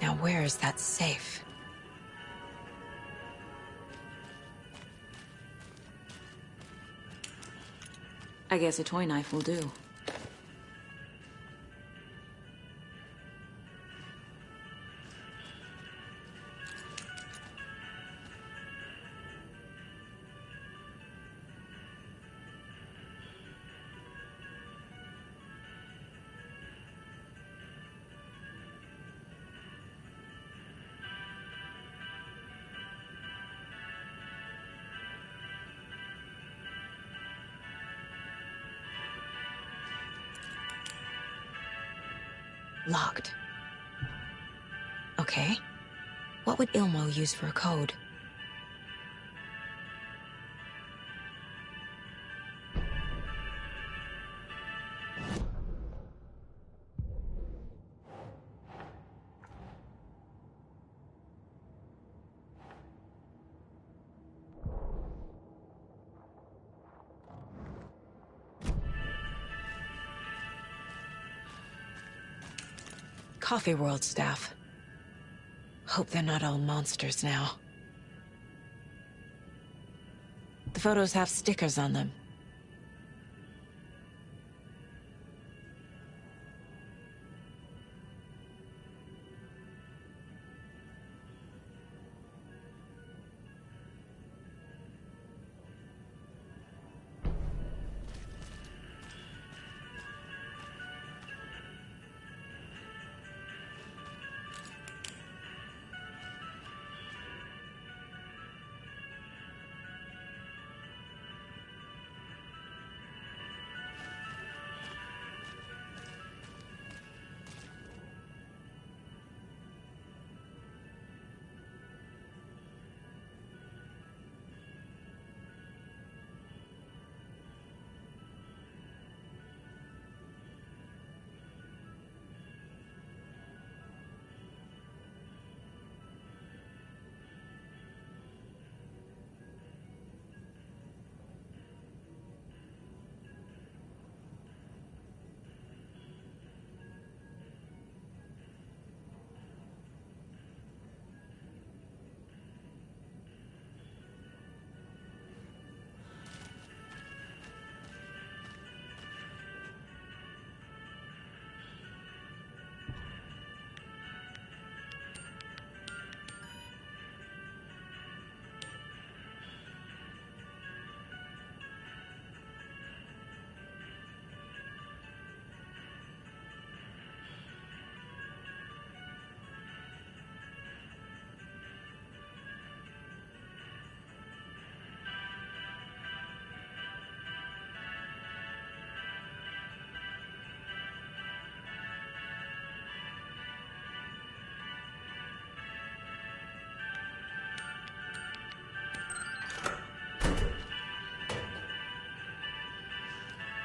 Now where is that safe? I guess a toy knife will do. Locked. Okay. What would Ilmo use for a code? Coffee World staff. Hope they're not all monsters now. The photos have stickers on them.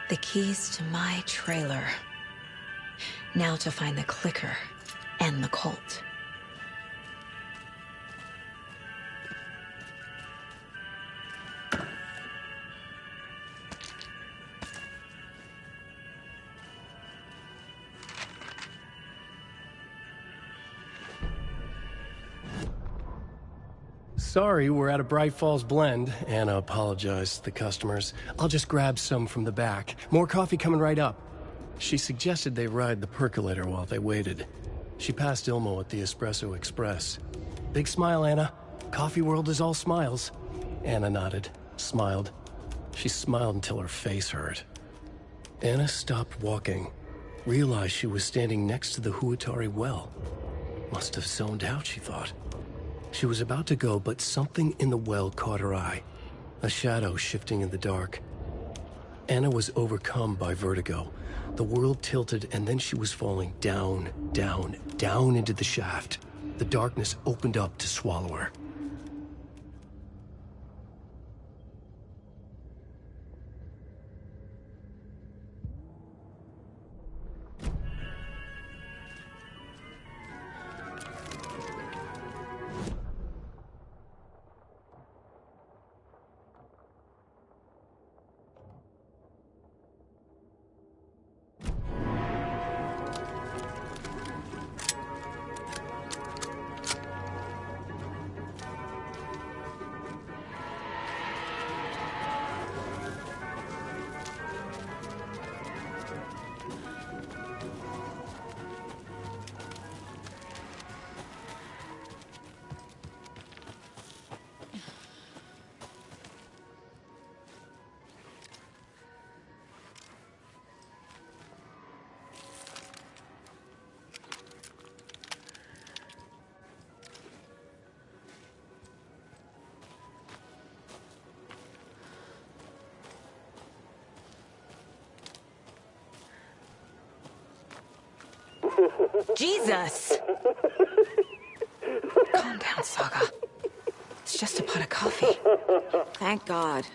The keys to my trailer. Now to find the clicker and the Colt. Sorry, we're at a Bright Falls blend. Anna apologized to the customers. I'll just grab some from the back. More coffee coming right up. She suggested they ride the percolator while they waited. She passed Ilmo at the Espresso Express. Big smile, Anna. Coffee world is all smiles. Anna nodded, smiled. She smiled until her face hurt. Anna stopped walking, realized she was standing next to the Huatari well. Must have zoned out, she thought. She was about to go, but something in the well caught her eye. A shadow shifting in the dark. Anna was overcome by vertigo. The world tilted, and then she was falling down, down, down into the shaft. The darkness opened up to swallow her. Jesus! Calm down, Saga. It's just a pot of coffee. Thank God.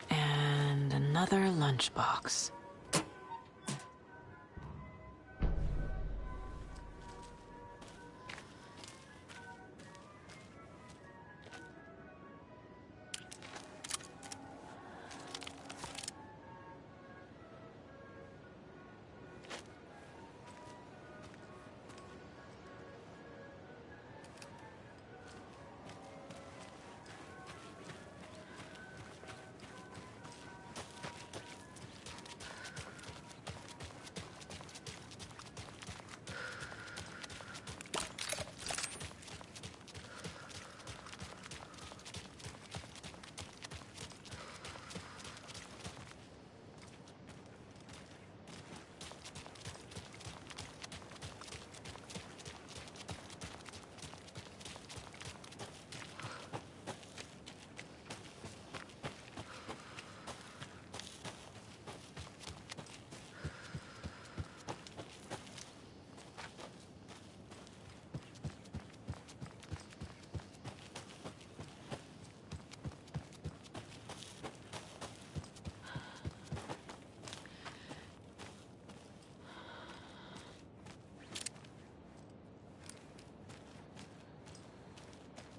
And another lunchbox.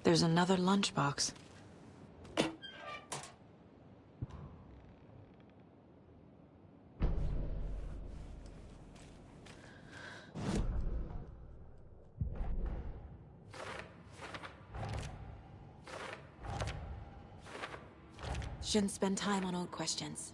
There's another lunchbox. Shouldn't spend time on old questions.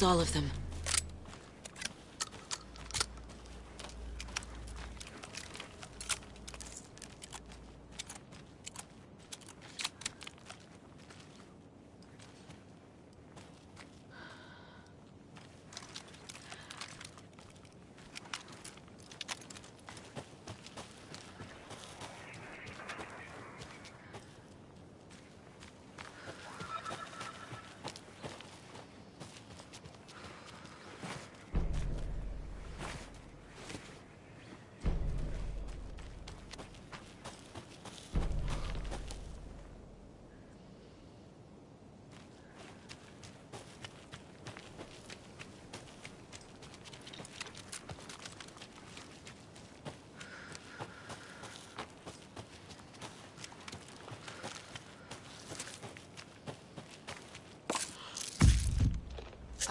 That's all of them.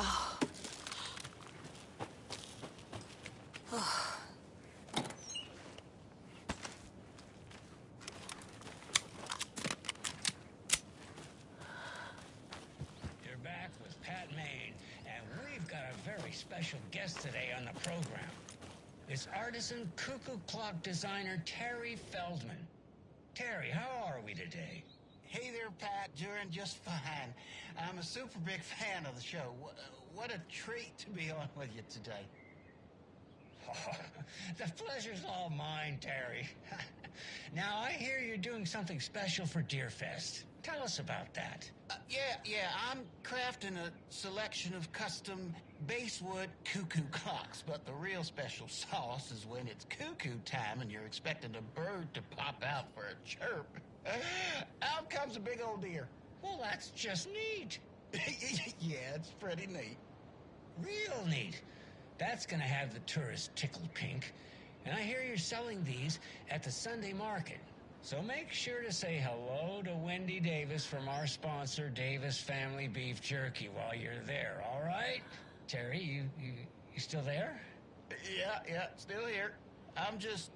Oh. Oh. You're back with Pat Maine, and we've got a very special guest today on the program. It's artisan cuckoo clock designer Terry Feldman. Terry, how are we today? Hey there, Pat. Doing just fine. I'm a super big fan of the show. What a treat to be on with you today. Oh, the pleasure's all mine, Terry. Now, I hear you're doing something special for Deerfest. Tell us about that. Yeah, I'm crafting a selection of custom basswood cuckoo clocks, but the real special sauce is when it's cuckoo time and you're expecting a bird to pop out for a chirp. Out comes a big old deer. Well, that's just neat. Yeah, it's pretty neat. Real neat. That's gonna have the tourists tickled pink. And I hear you're selling these at the Sunday market. So make sure to say hello to Wendy Davis from our sponsor, Davis Family Beef Jerky, while you're there, all right? Terry, you still there? Yeah, still here. I'm just...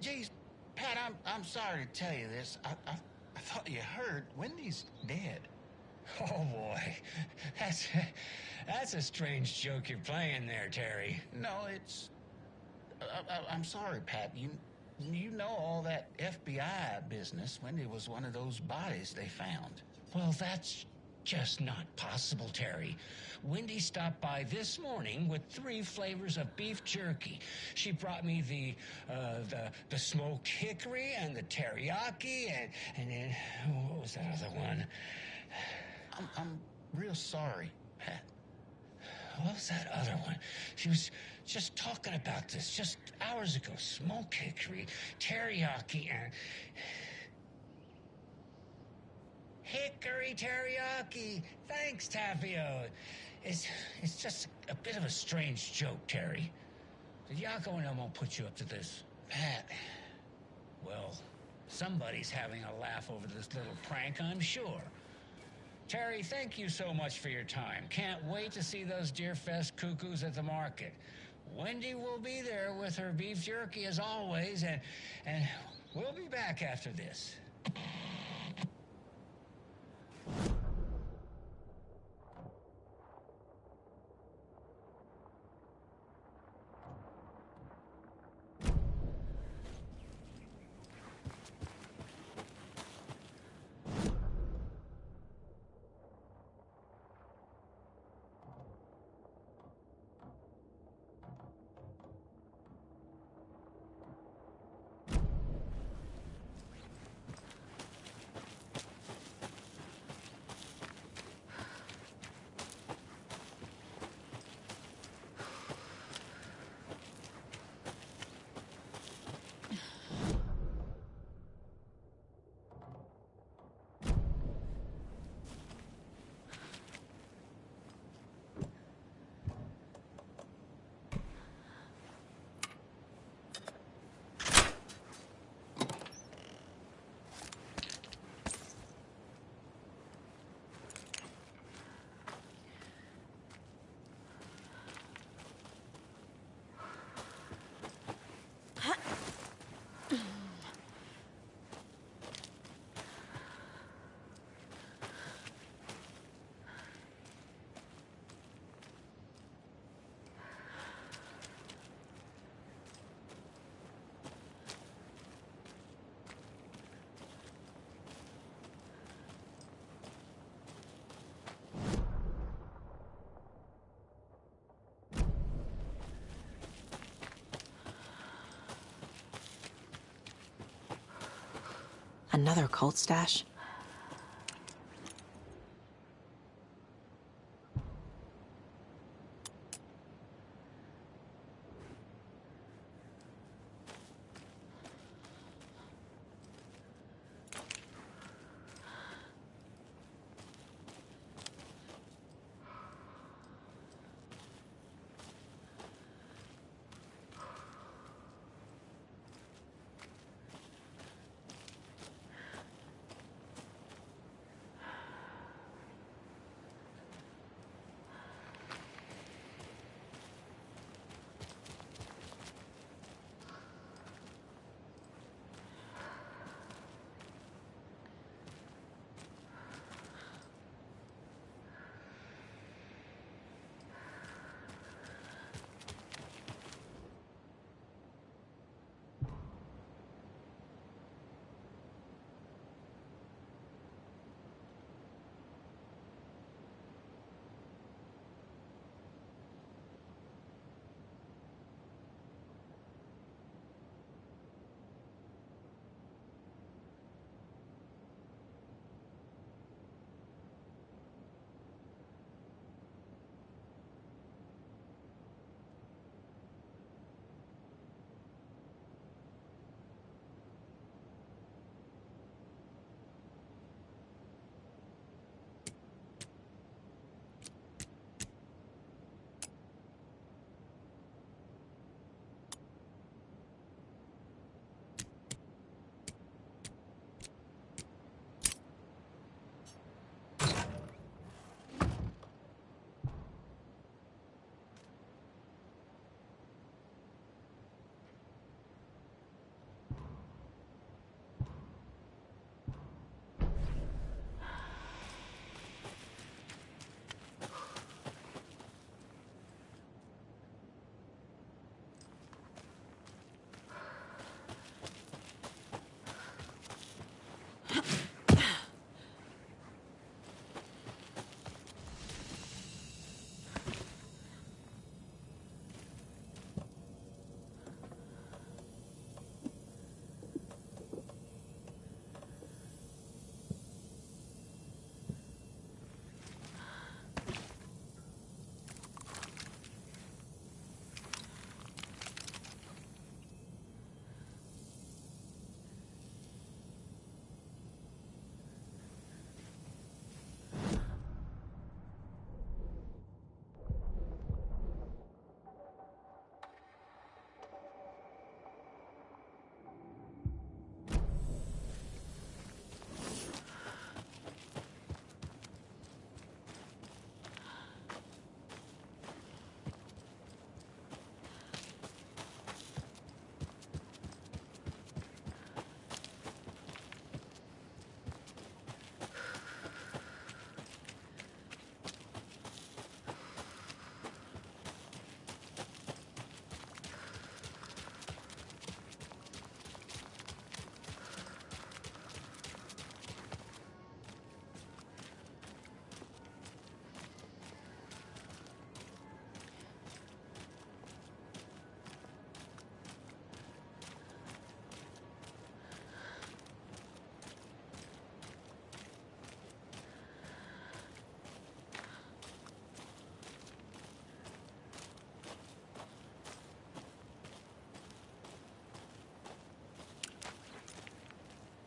Geez, Pat, I'm sorry to tell you this. I thought you heard Wendy's dead. Oh, boy. That's a strange joke you're playing there, Terry. No, it's... I'm sorry, Pat. You know all that FBI business. Wendy was one of those bodies they found. Well, that's just not possible, Terry. Wendy stopped by this morning with 3 flavors of beef jerky. She brought me the smoked hickory and the teriyaki and then what was that other one? I'm real sorry, Pat. What was that other one? She was just talking about this just hours ago. Smoked hickory, teriyaki, and... Hickory teriyaki. Thanks, Tapio. It's just a bit of a strange joke, Terry. Did Yako and Elmo put you up to this? Pat. Well, somebody's having a laugh over this little prank, I'm sure. Terry, thank you so much for your time. Can't wait to see those Deerfest cuckoos at the market. Wendy will be there with her beef jerky as always, and we'll be back after this. Another cult stash?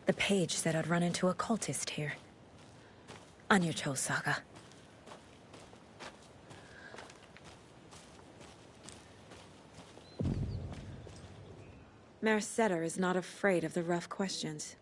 The page said I'd run into a cultist here. On your Cho saga. Mercetter is not afraid of the rough questions.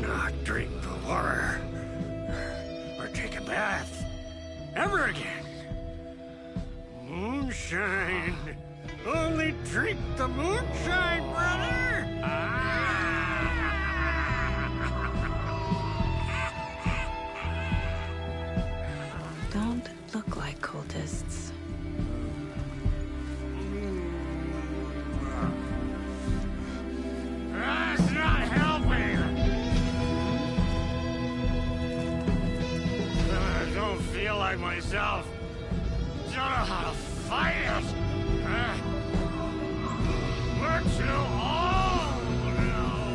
not drink the water or take a bath ever again. Moonshine. Only drink the moonshine, brother! Don't look like cultists. That's not helping! I don't feel like myself. Don't know how to fight it. We're too old now.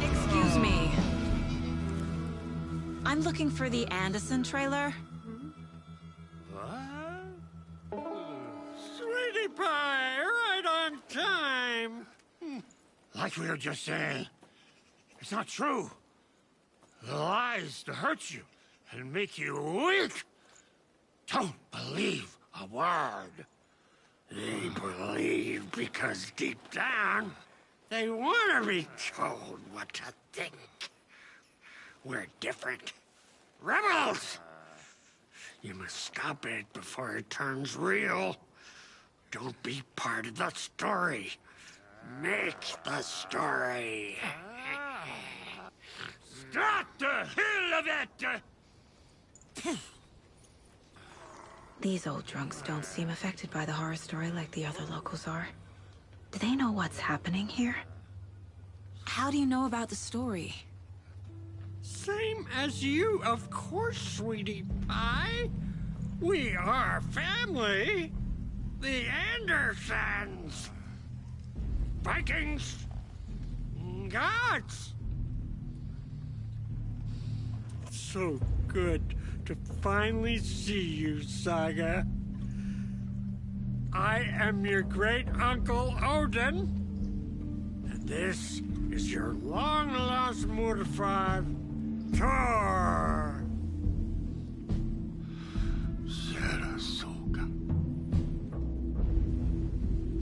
Excuse me. I'm looking for the Anderson trailer. What? Sweetie pie, right on time. Like we were just saying, it's not true. The lies to hurt you and make you weak. Don't believe a word. They believe because deep down, they want to be told what to think. We're different. Rebels! You must stop it before it turns real. Don't be part of the story. Make the story. Start the hell of it! These old drunks don't seem affected by the horror story like the other locals are. Do they know what's happening here? How do you know about the story? Same as you, of course, sweetie pie. We are family. The Andersons. Vikings. Gods. So good to finally see you, Saga. I am your great-uncle Odin. And this is your long-lost Murfar, Thor. Sarasota.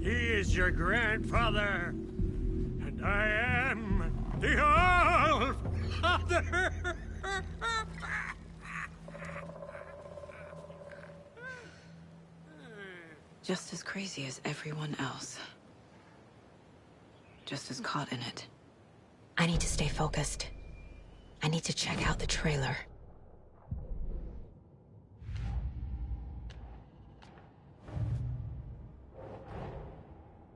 He is your grandfather, and I am the All-Father. Just as crazy as everyone else. Just as caught in it. I need to stay focused. I need to check out the trailer.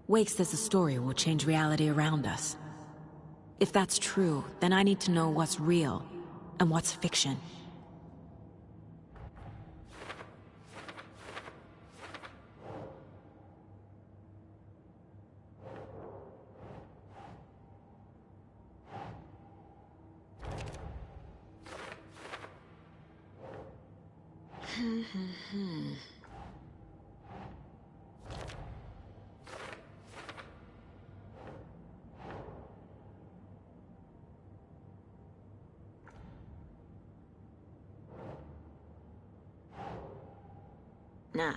Wake says the story will change reality around us. If that's true, then I need to know what's real and what's fiction. Nah.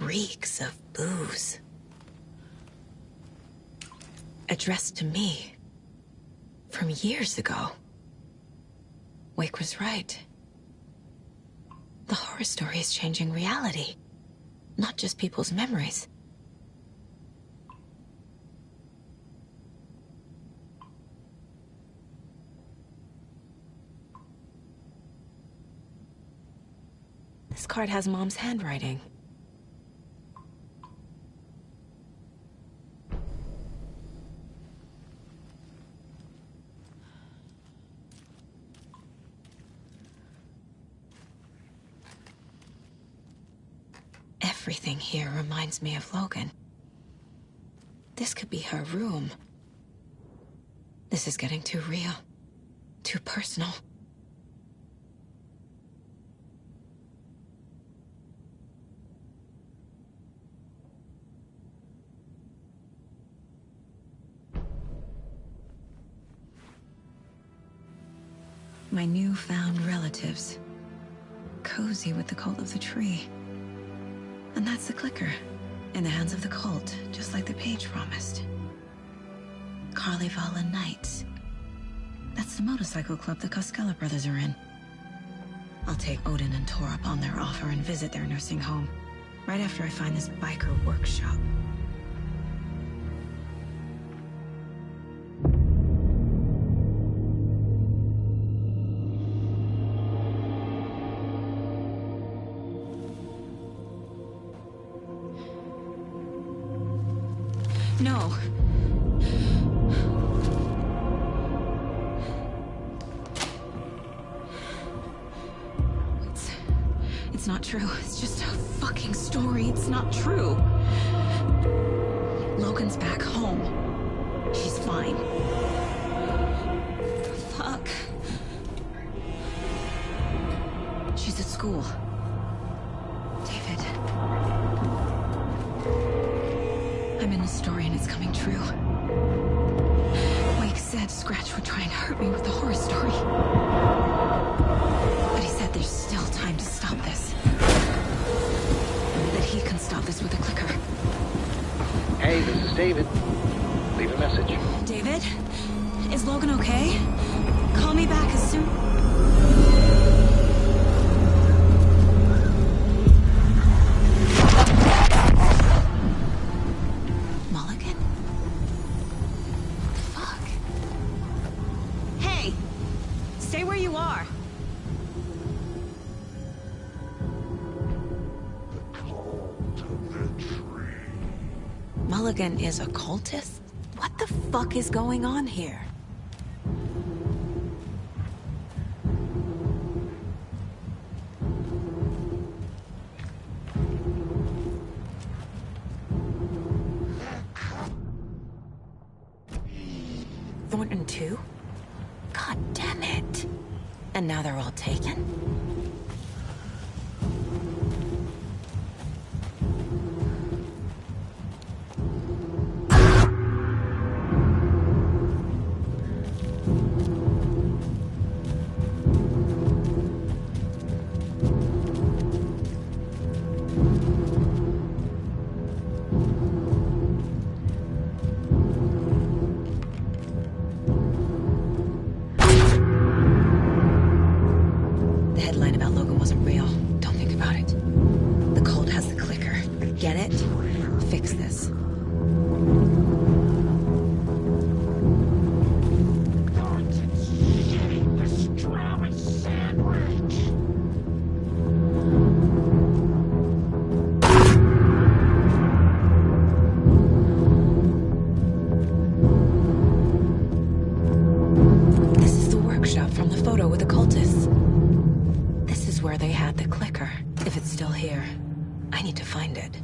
Reeks of booze. Addressed to me. From years ago. Wake was right. The horror story is changing reality. Not just people's memories. This card has Mom's handwriting. Everything here reminds me of Logan. This could be her room. This is getting too real. Too personal. My newfound relatives. Cozy with the cult of the tree. And that's the clicker. In the hands of the cult, just like the page promised. Carnival Knights. That's the motorcycle club the Koskela brothers are in. I'll take Odin and Tor up on their offer and visit their nursing home. Right after I find this biker workshop. No. It's not true. It's just a fucking story. It's not true. Logan's back home. She's fine. Fuck. She's at school. David. I'm in the story and it's coming true. Wake said Scratch would try and hurt me with the horror story. But he said there's still time to stop this. That he can stop this with a clicker. Hey, this is David. Leave a message. David? Is Logan okay? Call me back as soon... Mulligan? Fuck. Hey! Stay where you are. Mulligan is a cultist? What the fuck is going on here? Thornton too? God damn it. And now they're all taken? The headline about Logan wasn't real. Don't think about it. The cult has the clicker. Get it? Fix this. This is the workshop from the photo with the cultists. This is where they had the clicker. If it's still here, I need to find it.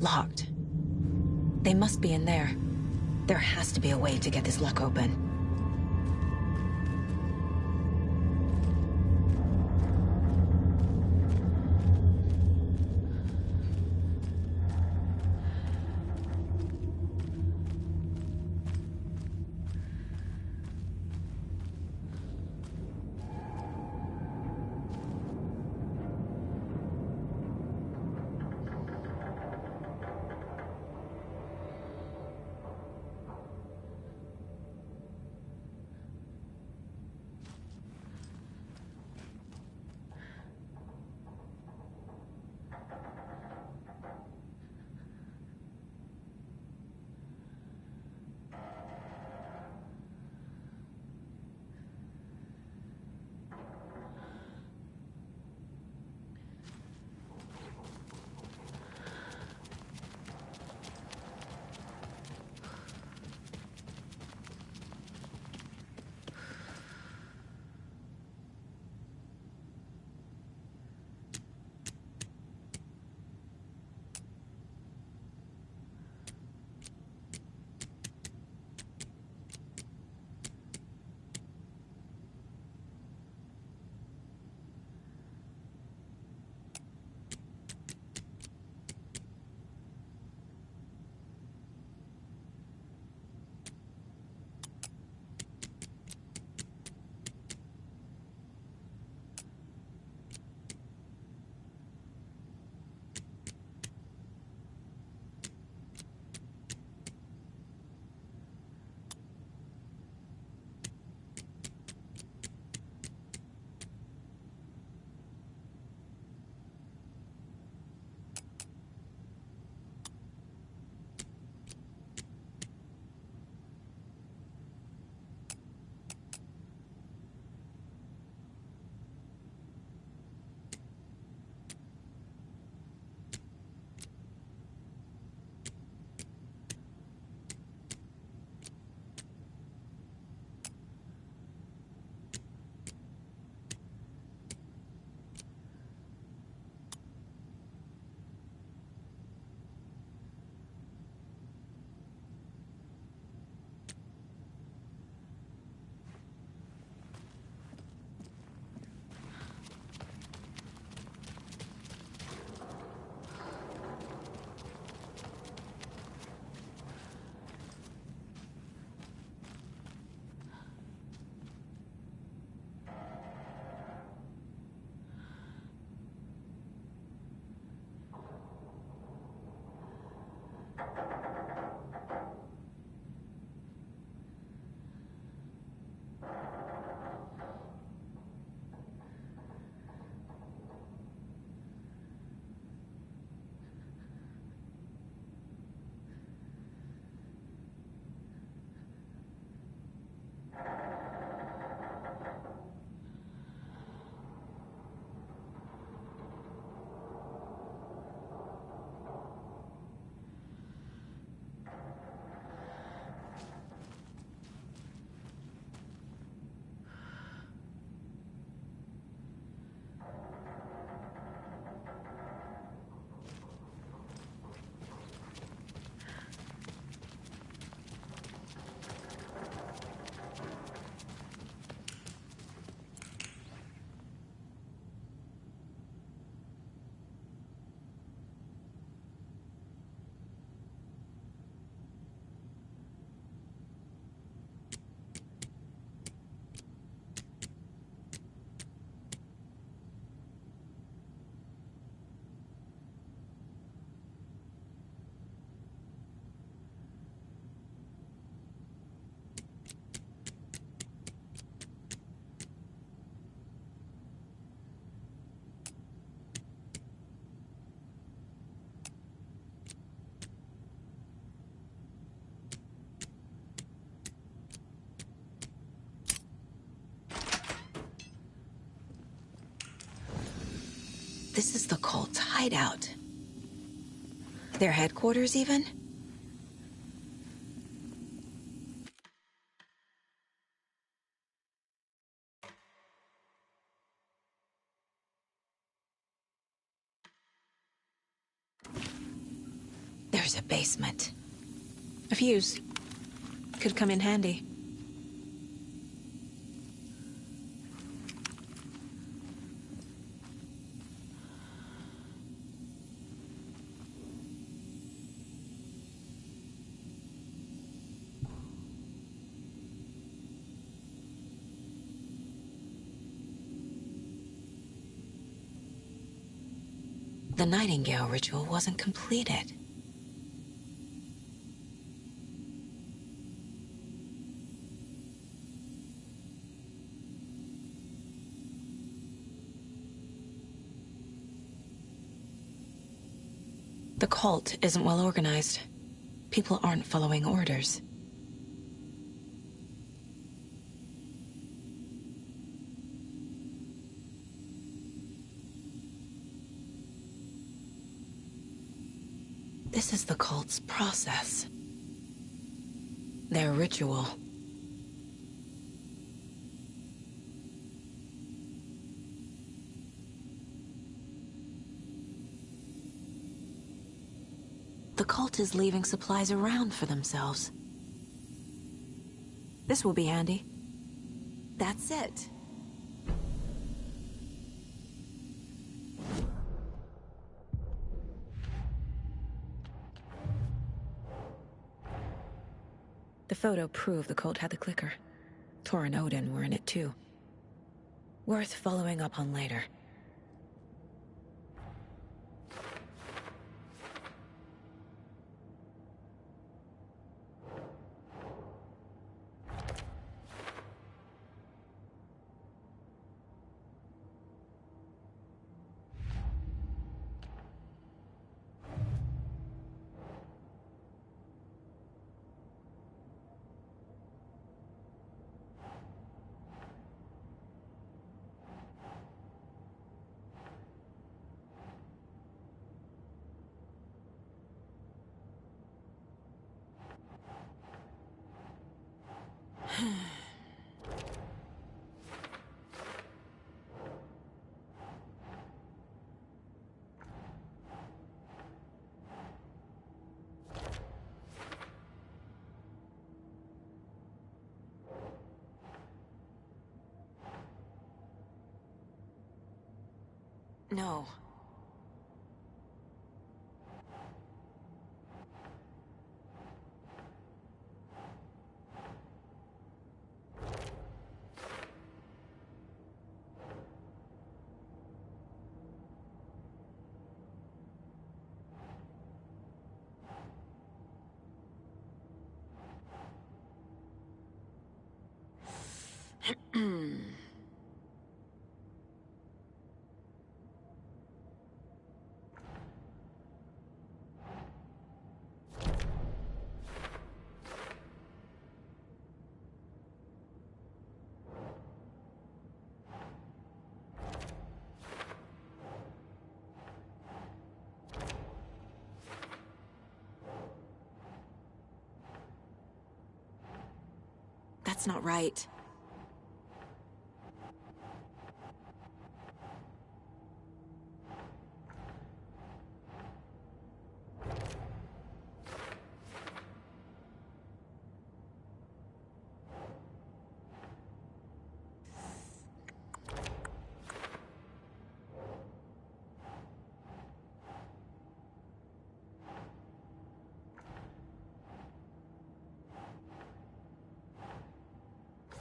Locked. They must be in there. There has to be a way to get this lock open. This is the cult's hideout. Their headquarters, even? There's a basement. A fuse. Could come in handy. The Nightingale ritual wasn't completed. The cult isn't well organized. People aren't following orders. This is the cult's process. Their ritual. The cult is leaving supplies around for themselves. This will be handy. That's it. The photo proved the cult had the clicker. Tor and Odin were in it too. Worth following up on later. No. That's not right.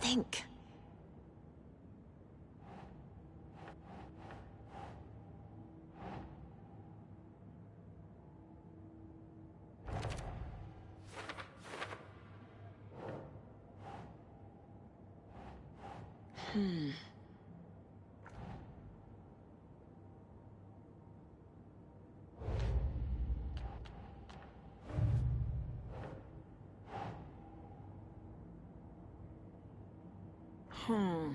Think. Hmm. Hmm.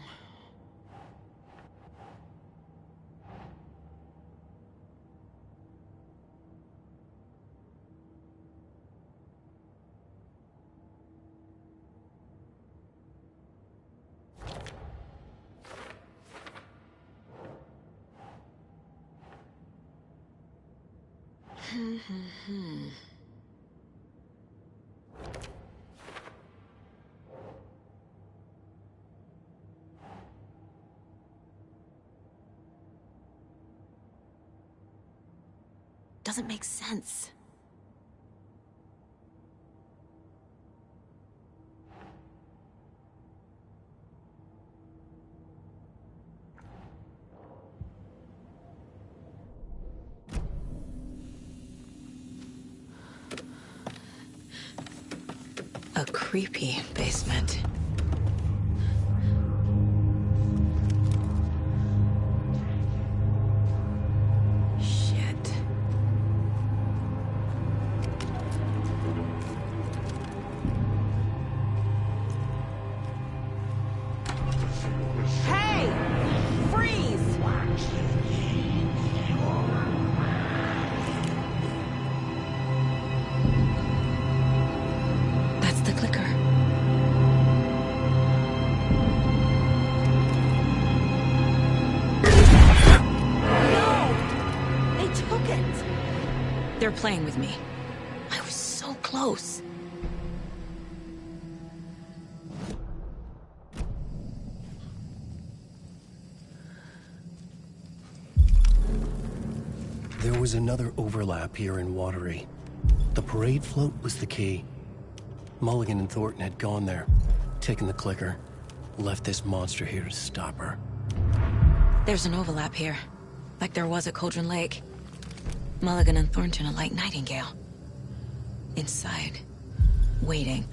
Doesn't make sense. A creepy basement. Shit. Hey! Freeze! That's the clicker. No! They took it! They're playing with me. I was so close. There was another overlap here in Watery. The parade float was the key. Mulligan and Thornton had gone there, taken the clicker, left this monster here to stop her. There's an overlap here, like there was at Cauldron Lake. Mulligan and Thornton are like Nightingale. Inside, waiting.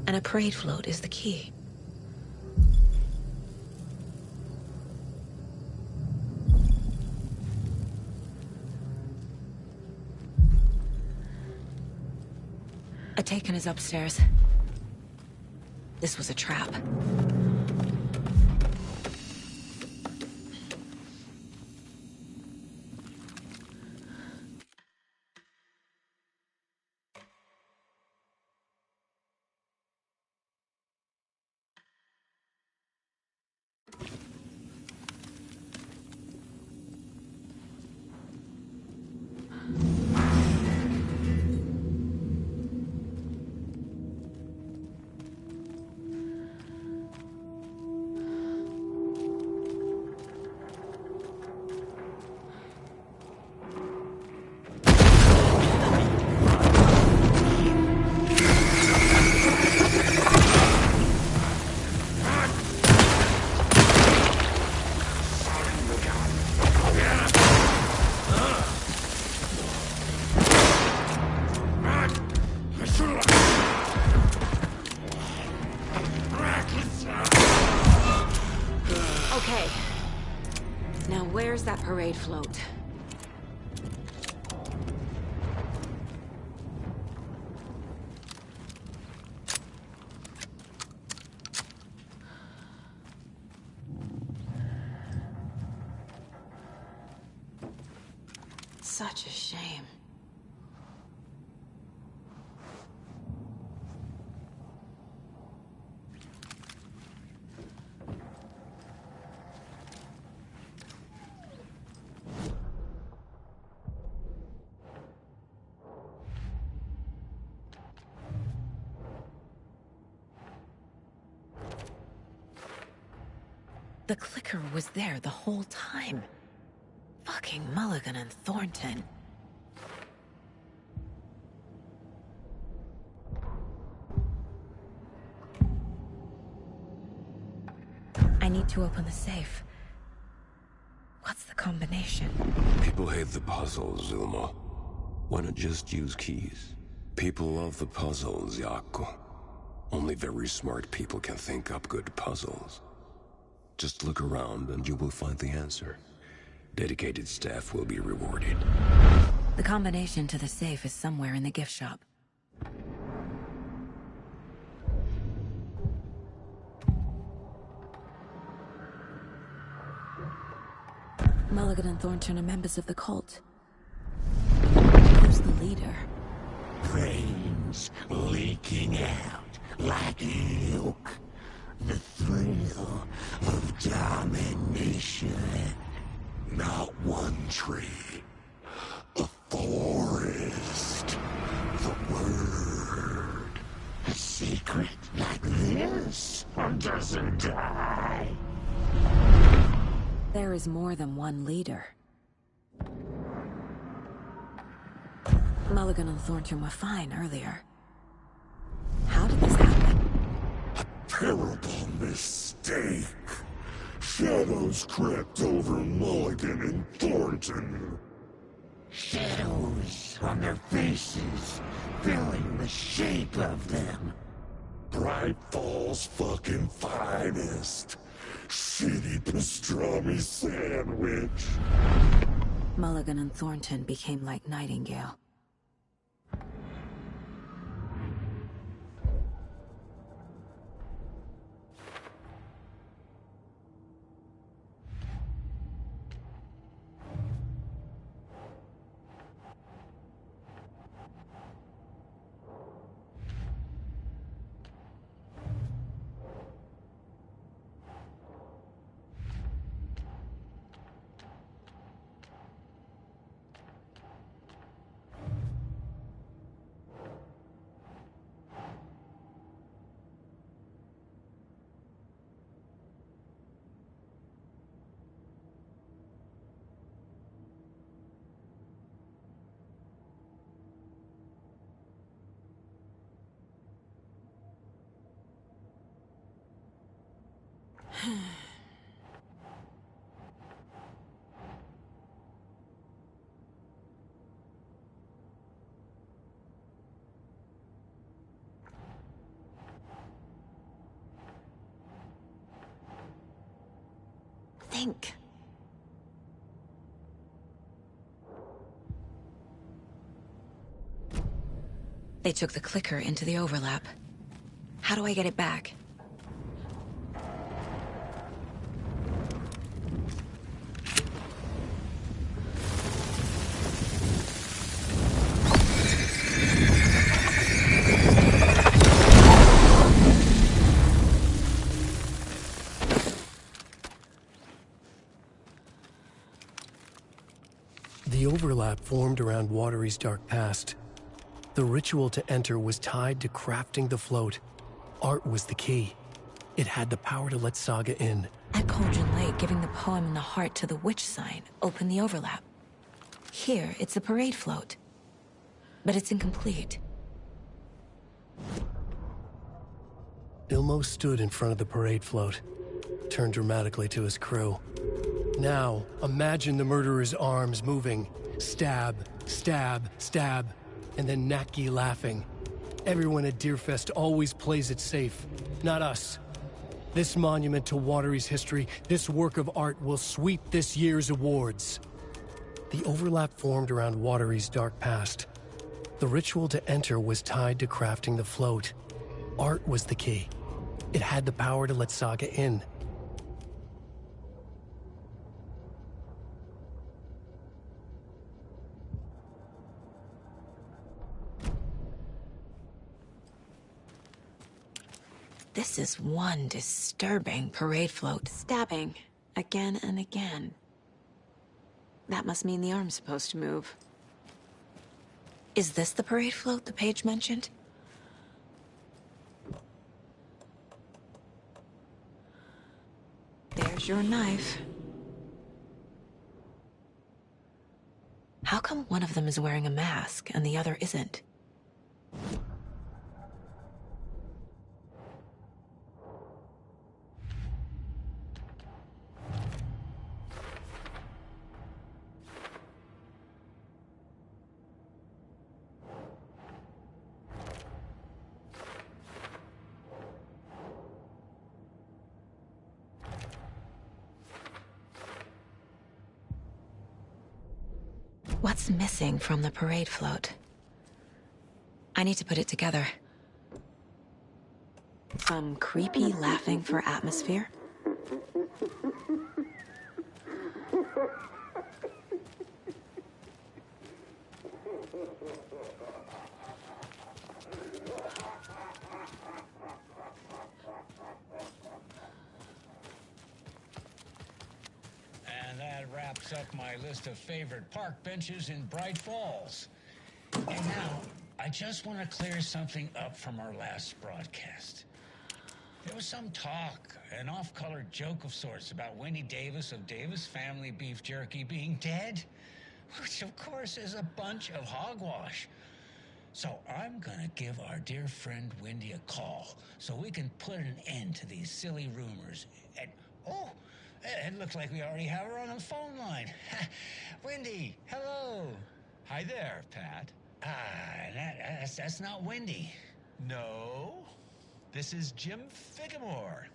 And a parade float is the key. Taken is upstairs. This was a trap. Okay. Now where's that parade float? Such a shame. The clicker was there the whole time. Fucking Mulligan and Thornton. I need to open the safe. What's the combination? People hate the puzzles, Zulma. Why not just use keys? People love the puzzles, Jaakko. Only very smart people can think up good puzzles. Just look around and you will find the answer. Dedicated staff will be rewarded. The combination to the safe is somewhere in the gift shop. Mulligan and Thornton are members of the cult. Who's the leader? Brains leaking out like milk. The thrill of domination. Not one tree, a forest. doesn't die. There is more than one leader. Mulligan and Thornton were fine earlier. How did this happen? Terrible mistake. Shadows crept over Mulligan and Thornton. Shadows on their faces, filling the shape of them. Bright Falls fucking finest. Shitty pastrami sandwich. Mulligan and Thornton became like Nightingale. Think. They took the clicker into the overlap. How do I get it back? The overlap formed around Watery's dark past. The ritual to enter was tied to crafting the float. Art was the key. It had the power to let Saga in. At Cauldron Lake, giving the poem and the heart to the witch sign opened the overlap. Here, it's the parade float. But it's incomplete. Ilmo stood in front of the parade float, turned dramatically to his crew. Now, imagine the murderer's arms moving. Stab, stab, stab, and then Naki laughing. Everyone at Deerfest always plays it safe, not us. This monument to Watery's history, this work of art will sweep this year's awards. The overlap formed around Watery's dark past. The ritual to enter was tied to crafting the float. Art was the key. It had the power to let Saga in. This is one disturbing parade float. Stabbing. Again and again. That must mean the arm's supposed to move. Is this the parade float the page mentioned? There's your knife. How come one of them is wearing a mask and the other isn't? What's missing from the parade float? I need to put it together. Some creepy laughing for atmosphere? And that wraps up my list of favorite park benches in Bright Falls. And now, I just want to clear something up from our last broadcast. There was some talk, an off-color joke of sorts about Wendy Davis of Davis Family Beef Jerky being dead, which of course is a bunch of hogwash. So I'm gonna give our dear friend Wendy a call so we can put an end to these silly rumors. And, oh, it looks like we already have her on the phone line. Wendy, hello. Hi there, Pat. That's not Wendy. No, this is Jim Figamore.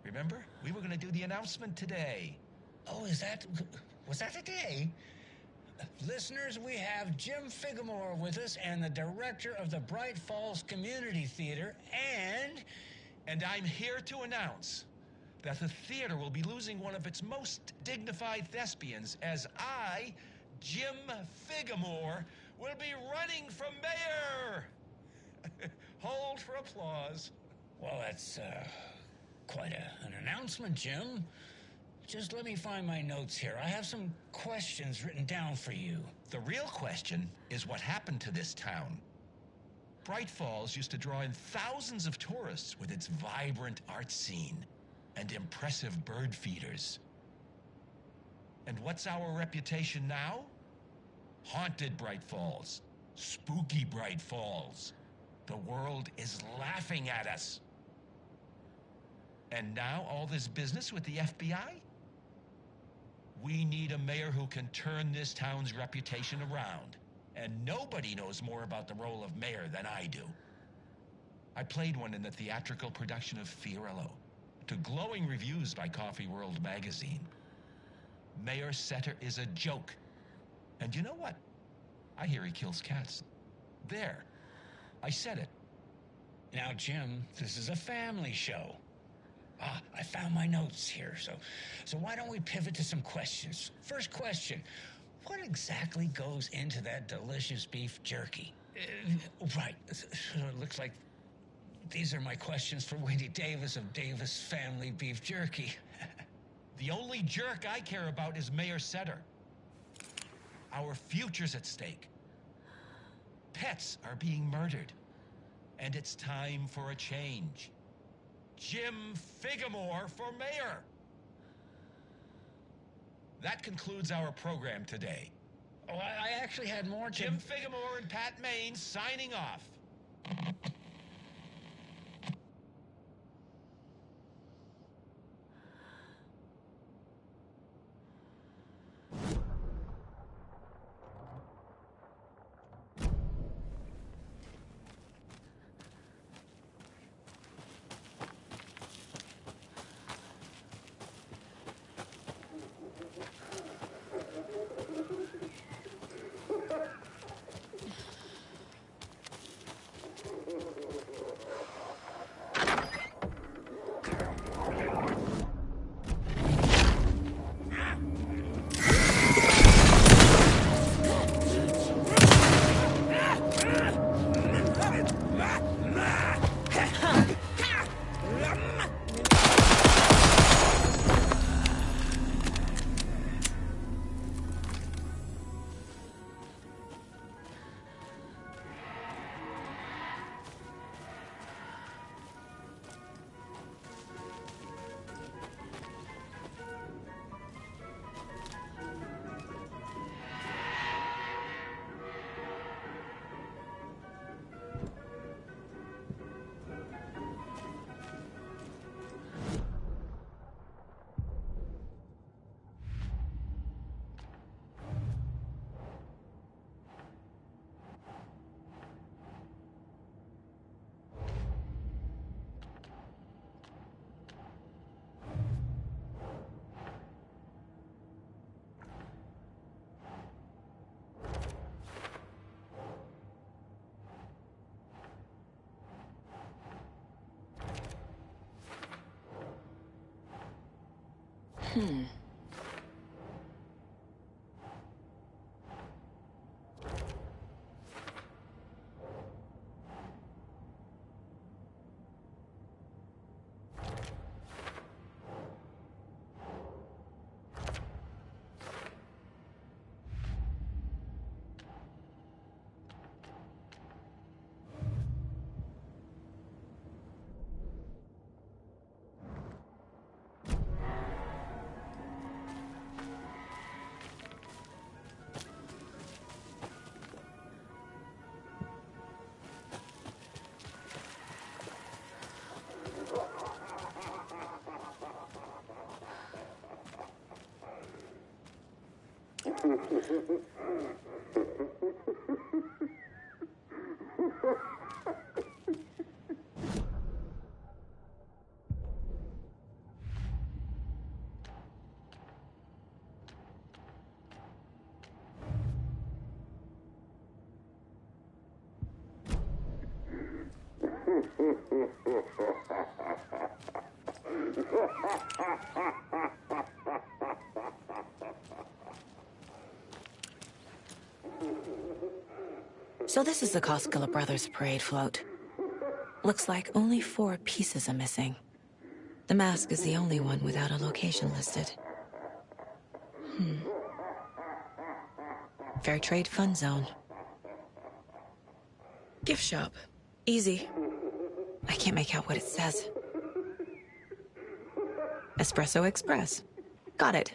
Remember, we were going to do the announcement today. Oh, was that today? Listeners, we have Jim Figamore with us and the director of the Bright Falls Community Theater And I'm here to announce that the theater will be losing one of its most dignified thespians as I, Jim Figamore, will be running for mayor. Hold for applause. Well, that's quite an announcement, Jim. Just let me find my notes here. I have some questions written down for you. The real question is what happened to this town. Bright Falls used to draw in thousands of tourists with its vibrant art scene and impressive bird feeders. And what's our reputation now? Haunted Bright Falls. Spooky Bright Falls. The world is laughing at us. And now all this business with the FBI? We need a mayor who can turn this town's reputation around. And nobody knows more about the role of mayor than I do. I played one in the theatrical production of Fiorello, to glowing reviews by Coffee World magazine. Mayor Setter is a joke. And you know what? I hear he kills cats. There. I said it. Now, Jim, this is a family show. I found my notes here, so why don't we pivot to some questions? First question, what exactly goes into that delicious beef jerky? Right, it looks like these are my questions for Wendy Davis of Davis Family Beef Jerky. The only jerk I care about is Mayor Setter. Our future's at stake. Pets are being murdered, and it's time for a change. Jim Figamore for mayor. That concludes our program today. Oh, I actually had more. Jim Figamore and Pat Maine signing off. So this is the Koskela Brothers parade float. Looks like only 4 pieces are missing. The mask is the only one without a location listed. Fair Trade Fun Zone. Gift shop. Easy. I can't make out what it says. Espresso Express. Got it.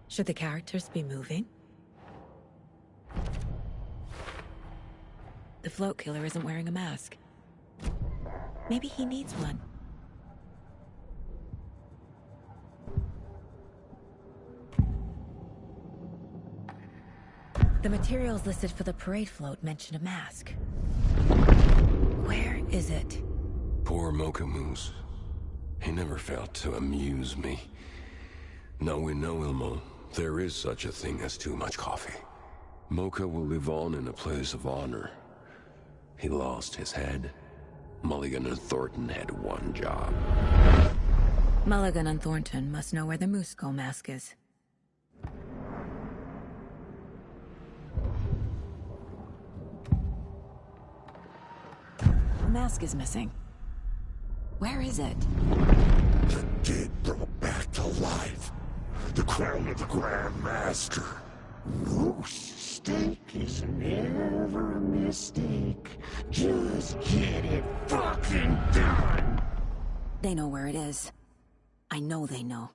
Should the characters be moving? The float killer isn't wearing a mask. Maybe he needs one. The materials listed for the parade float mention a mask. Where is it? Poor Mocha Moose. He never failed to amuse me. Now we know, Ilmo, there is such a thing as too much coffee. Mocha will live on in a place of honor. He lost his head. Mulligan and Thornton had one job. Mulligan and Thornton must know where the Moose Skull mask is. The mask is missing. Where is it? The dead brought back to life. The crown of the Grand Master. Moose steak is never a mistake. Just get it fucking done. They know where it is. I know they know.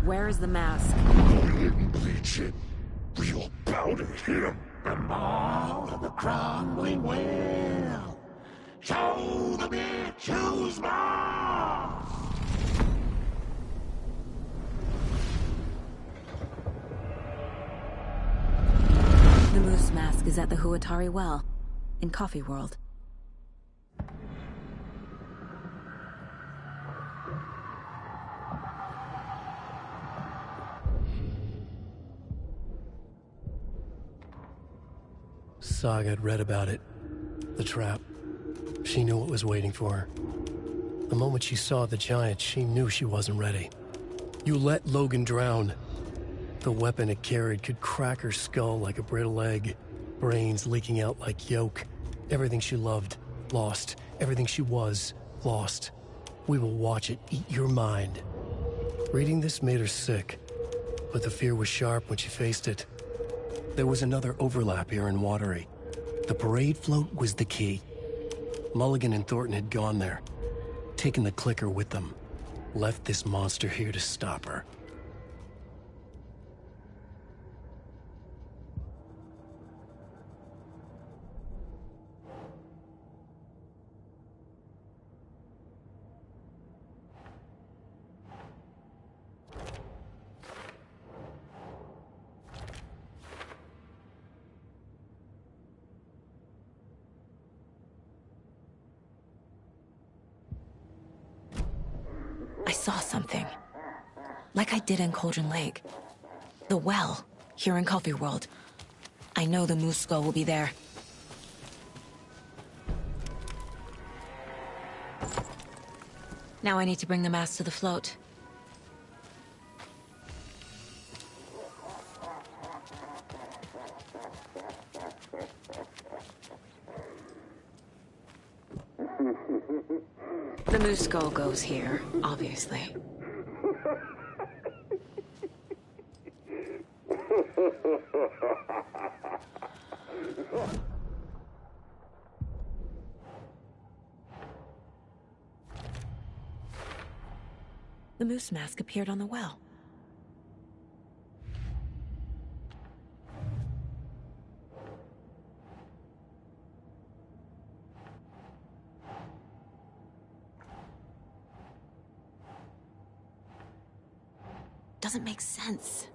Where is the mask? Mulligan bleach it. We'll bow to him. The maw of the crumbling well. Show the bitch who's boss! The Moose mask is at the Huatari Well, in Coffee World. Saga had read about it. The trap. She knew what was waiting for her. The moment she saw the giant, she knew she wasn't ready. You let Logan drown. The weapon it carried could crack her skull like a brittle egg. Brains leaking out like yolk. Everything she loved, lost. Everything she was, lost. We will watch it eat your mind. Reading this made her sick, but the fear was sharp when she faced it. There was another overlap here in Watery. The parade float was the key. Mulligan and Thornton had gone there, taken the clicker with them, left this monster here to stop her. I saw something. Like I did in Cauldron Lake. The well, here in Coffee World. I know the Moose Skull will be there. Now I need to bring the mask to the float. The moose skull goes here, obviously. The moose mask appeared on the well. Doesn't make sense.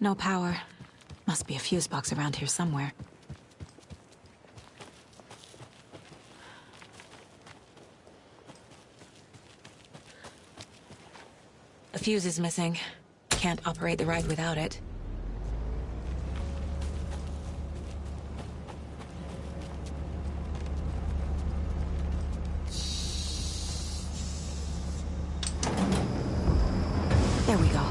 No power. Must be a fuse box around here somewhere. A fuse is missing. Can't operate the ride without it. There we go.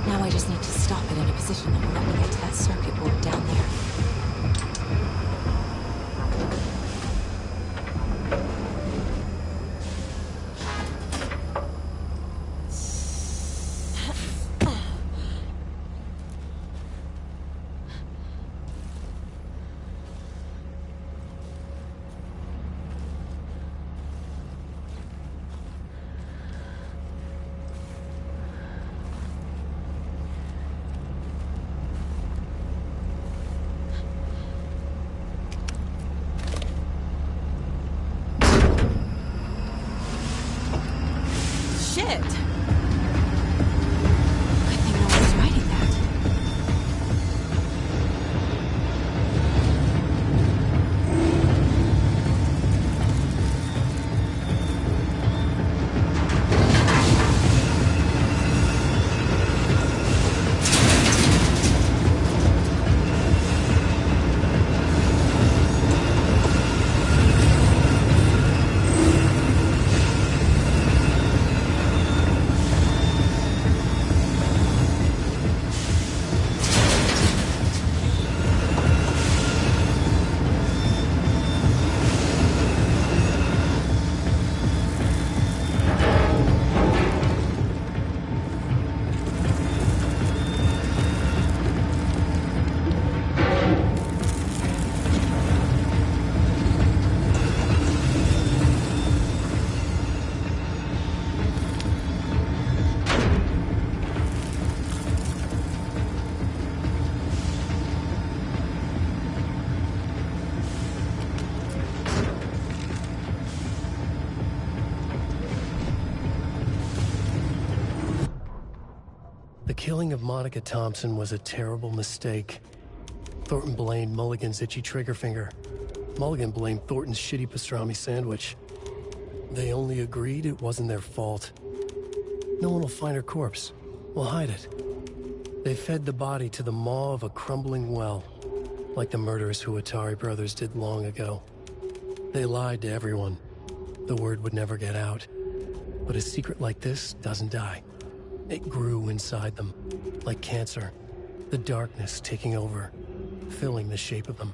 Now I just need to stop it in a position that will let me get to that circuit board down there. Shit! Good thing no one's writing that. killing of Monica Thompson was a terrible mistake. Thornton blamed Mulligan's itchy trigger finger. Mulligan blamed Thornton's shitty pastrami sandwich. They only agreed it wasn't their fault. No one will find her corpse. We'll hide it. They fed the body to the maw of a crumbling well, like the murderous Huatari brothers did long ago. They lied to everyone. The word would never get out. But a secret like this doesn't die. It grew inside them, like cancer. The darkness taking over, filling the shape of them.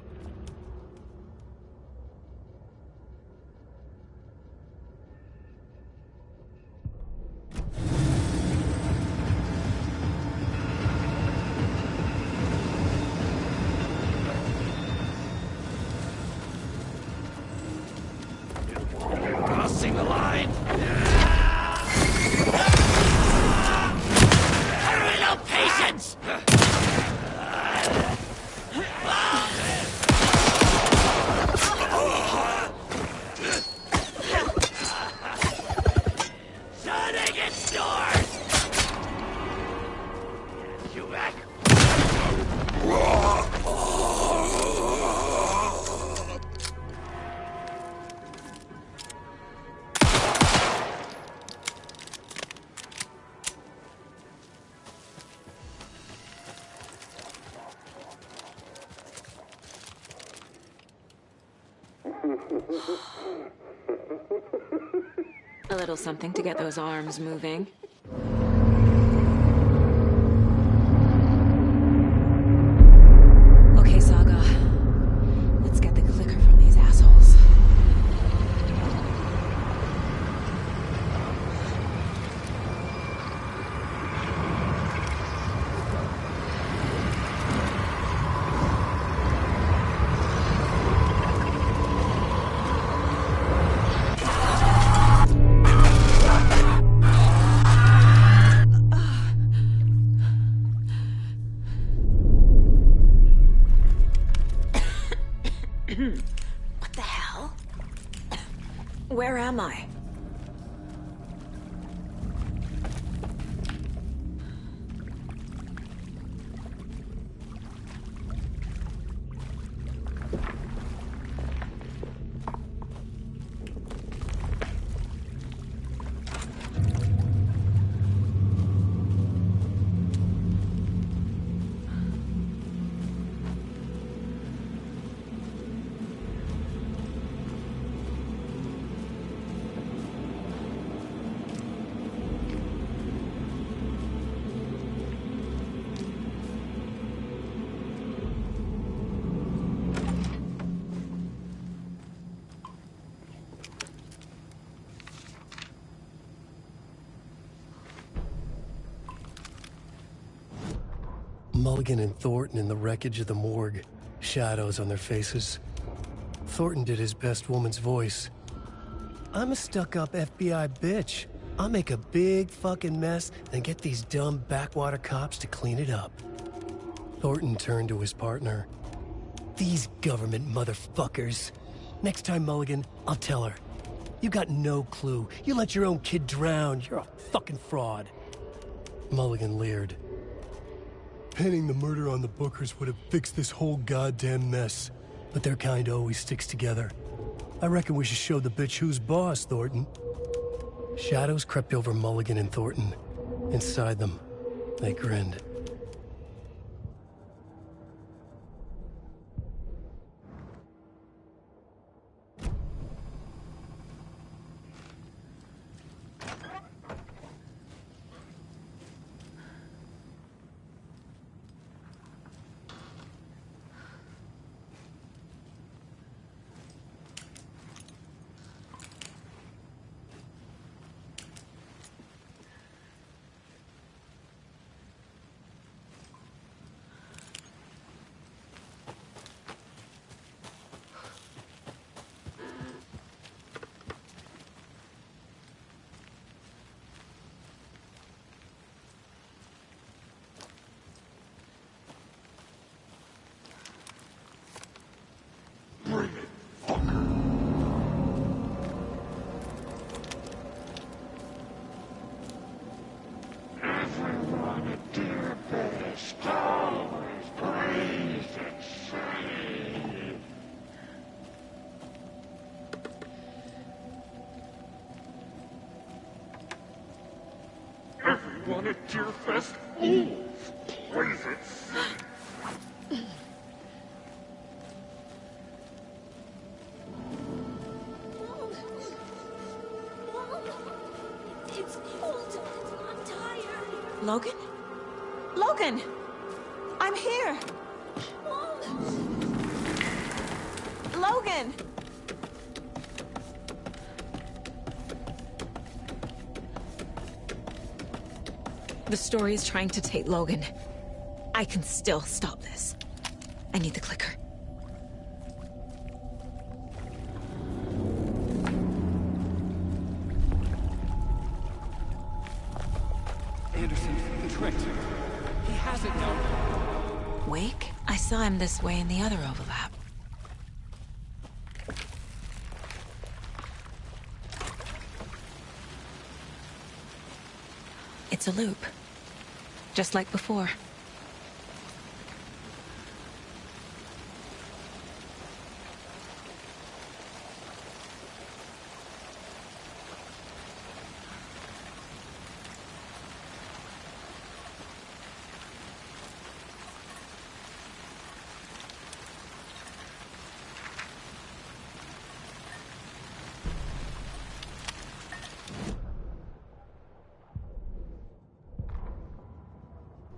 Crossing the line! No patience! Shutting its doors! You back! A little something to get those arms moving. Okay, Saga. Let's get the clicker from these assholes. What the hell? Where am I? Mulligan and Thornton in the wreckage of the morgue, shadows on their faces. Thornton did his best woman's voice. I'm a stuck-up FBI bitch. I'll make a big fucking mess, then get these dumb backwater cops to clean it up. Thornton turned to his partner. These government motherfuckers. Next time, Mulligan, I'll tell her. You got no clue. You let your own kid drown. You're a fucking fraud. Mulligan leered. Pinning the murder on the Bookers would have fixed this whole goddamn mess. But their kind always sticks together. I reckon we should show the bitch who's boss, Thornton. Shadows crept over Mulligan and Thornton. Inside them, they grinned. want a Deerfest? Fools! Plays it safe. It's cold. I'm tired. Logan? Logan! I'm here! Logan! The story is trying to take Logan. I can still stop this. I need the clicker. Anderson, tricked. He has it now. Wake? I saw him this way in the other overlap. It's a loop. Just like before.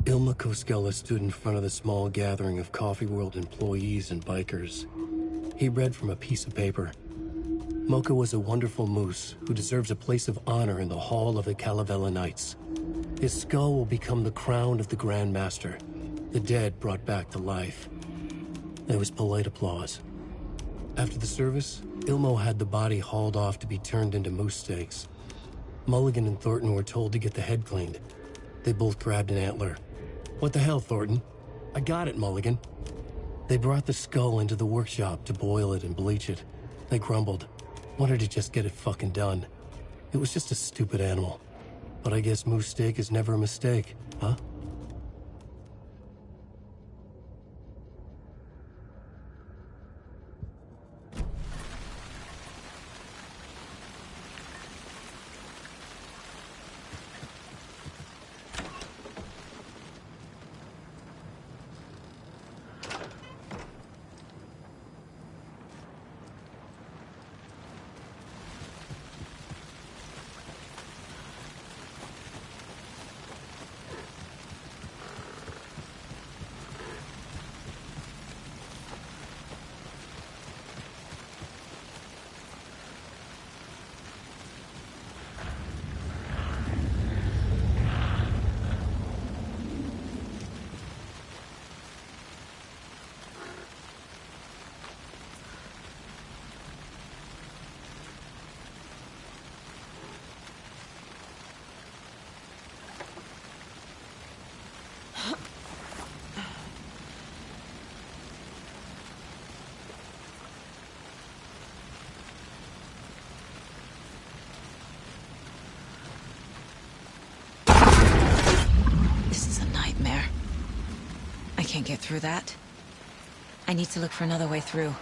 Ilma Koskela stood in front of the small gathering of Coffee World employees and bikers. He read from a piece of paper. Mocha was a wonderful moose who deserves a place of honor in the hall of the Calavella Knights. His skull will become the crown of the Grand Master, the dead brought back to life. There was polite applause. After the service, Ilmo had the body hauled off to be turned into moose steaks. Mulligan and Thornton were told to get the head cleaned. They both grabbed an antler. What the hell, Thornton? I got it, Mulligan. They brought the skull into the workshop to boil it and bleach it. They grumbled. Wanted to just get it fucking done. It was just a stupid animal. But I guess moose steak is never a mistake, huh? I can't get through that. I need to look for another way through.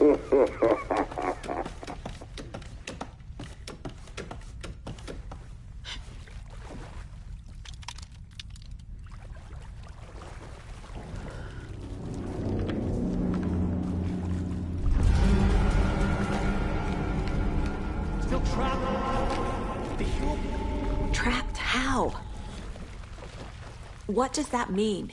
Still trapped. The human. Trapped how? What does that mean?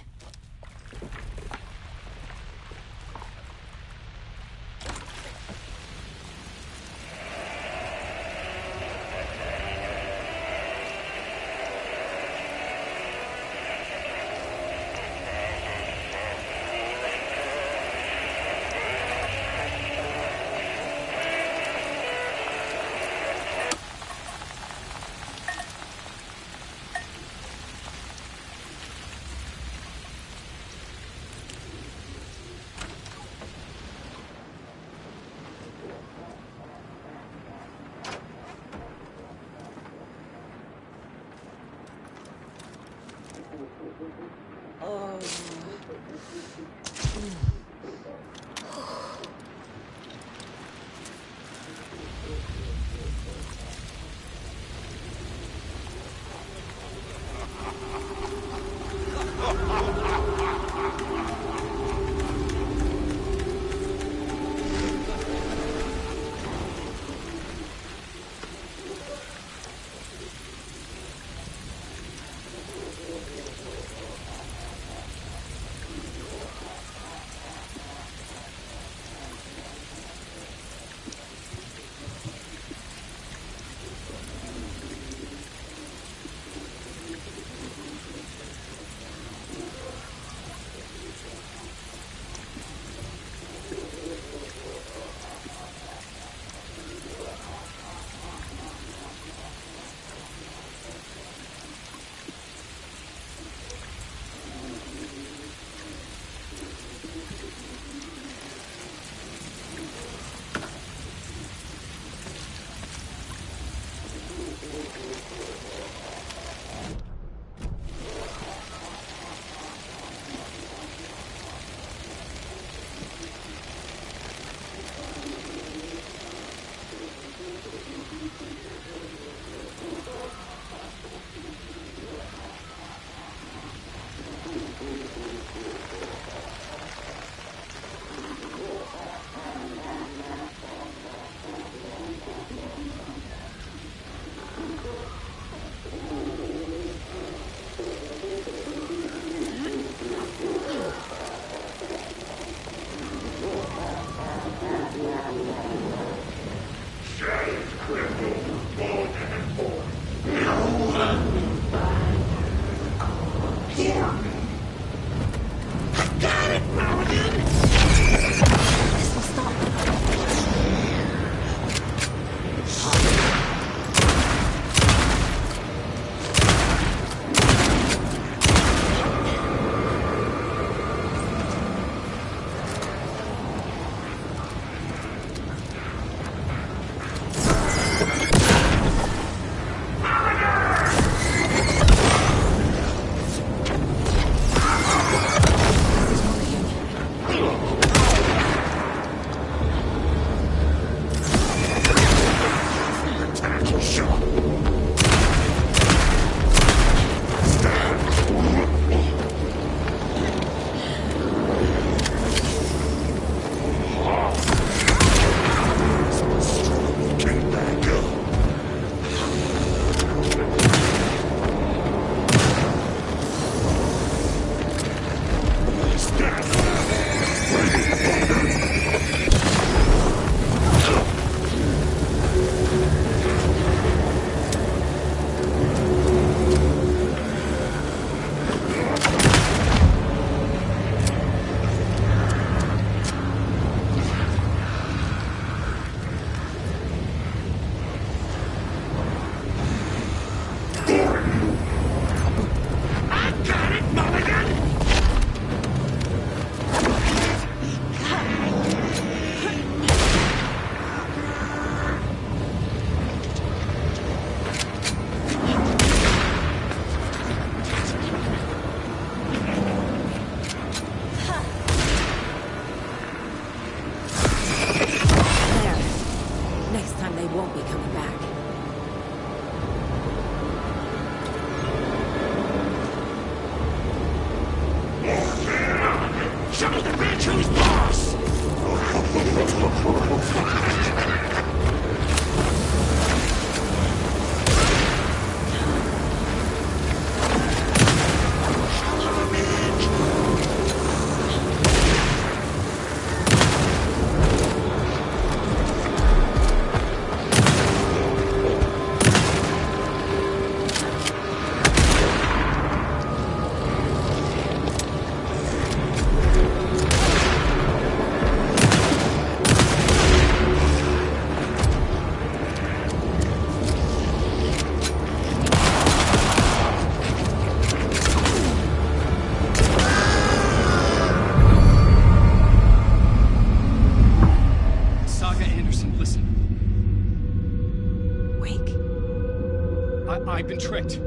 I've been tricked.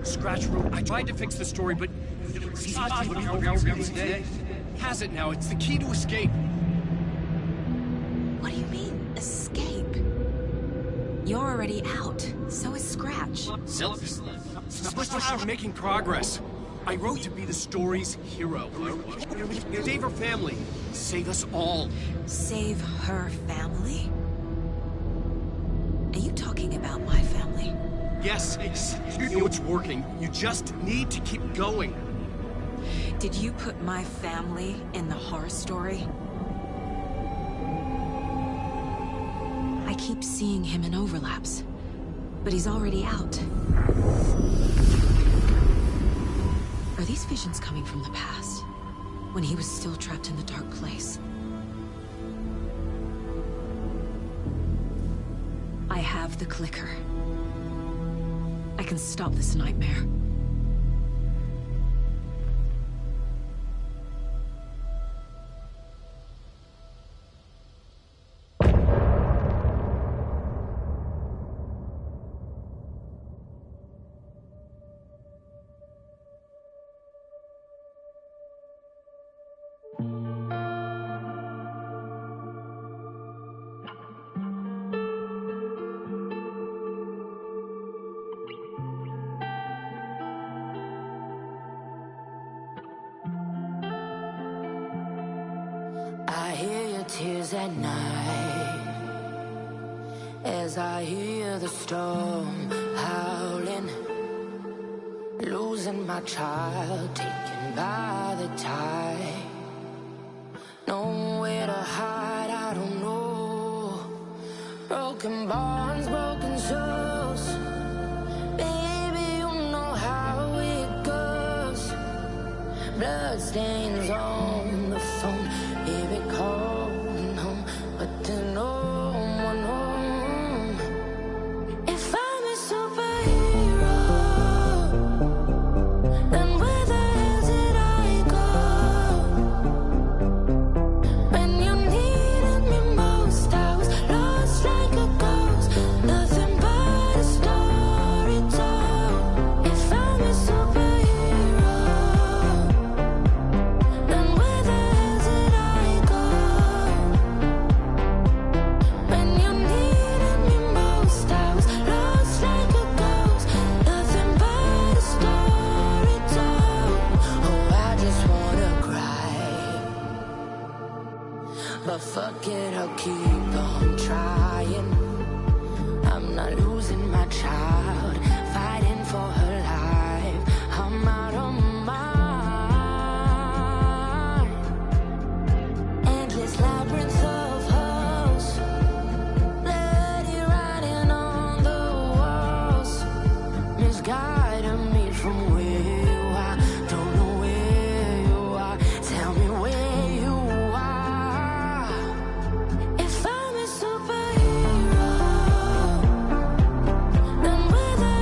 Scratch wrote, I tried to fix the story, but... has it now. It's the key to escape. What do you mean, escape? You're already out. So is Scratch. We're making progress. I wrote to be the story's hero. Save her family. Save us all. Save her family? Are you talking about my family? Yes, you know it's working. You just need to keep going. Did you put my family in the horror story? I keep seeing him in overlaps, but he's already out. Are these visions coming from the past, when he was still trapped in the dark place? I have the clicker. I can stop this nightmare. I hear your tears at night as I hear the storm howling, losing my child, taken by the tide. Nowhere to hide, I don't know. Broken bonds, broken souls. Baby, you know how it goes. Blood stains on the phone. Hear it calling home, but there's no one home. If I'm a superhero, then where the hell did I go? When you needed me most, I was lost like a ghost. Nothing but a story told. If I'm a superhero, then where the hell did I go? When you needed me most, I was lost like a ghost. Nothing but a story told. Oh, I just wanna cry, but fuck it, I'll keep on trying. I'm not losing my child, fighting for her life. I'm out of mind. Endless labyrinth of holes, bloody writing on the walls, misguiding me from where you are. Don't know where you are. Tell me where you are. If I'm a superhero, then where the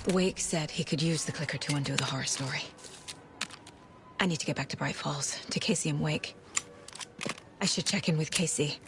Wake said he could use the clicker to undo the horror story. I need to get back to Bright Falls, to Casey and Wake. I should check in with Casey.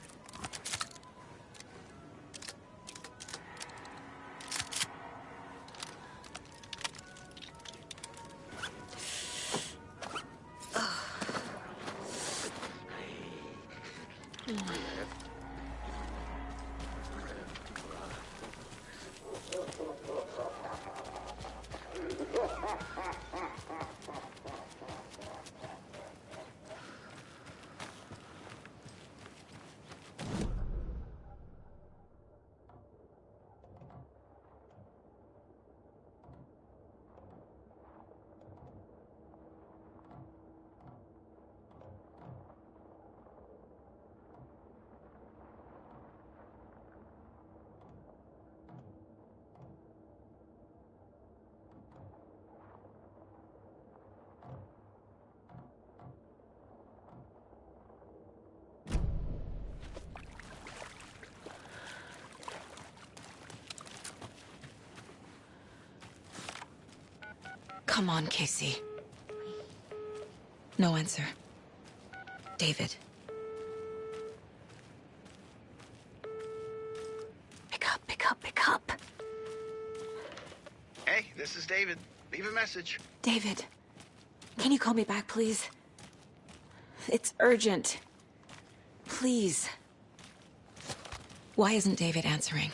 Come on, Casey. No answer. David. Pick up, pick up, pick up. Hey, this is David. Leave a message. David, can you call me back, please? It's urgent. Please. Why isn't David answering?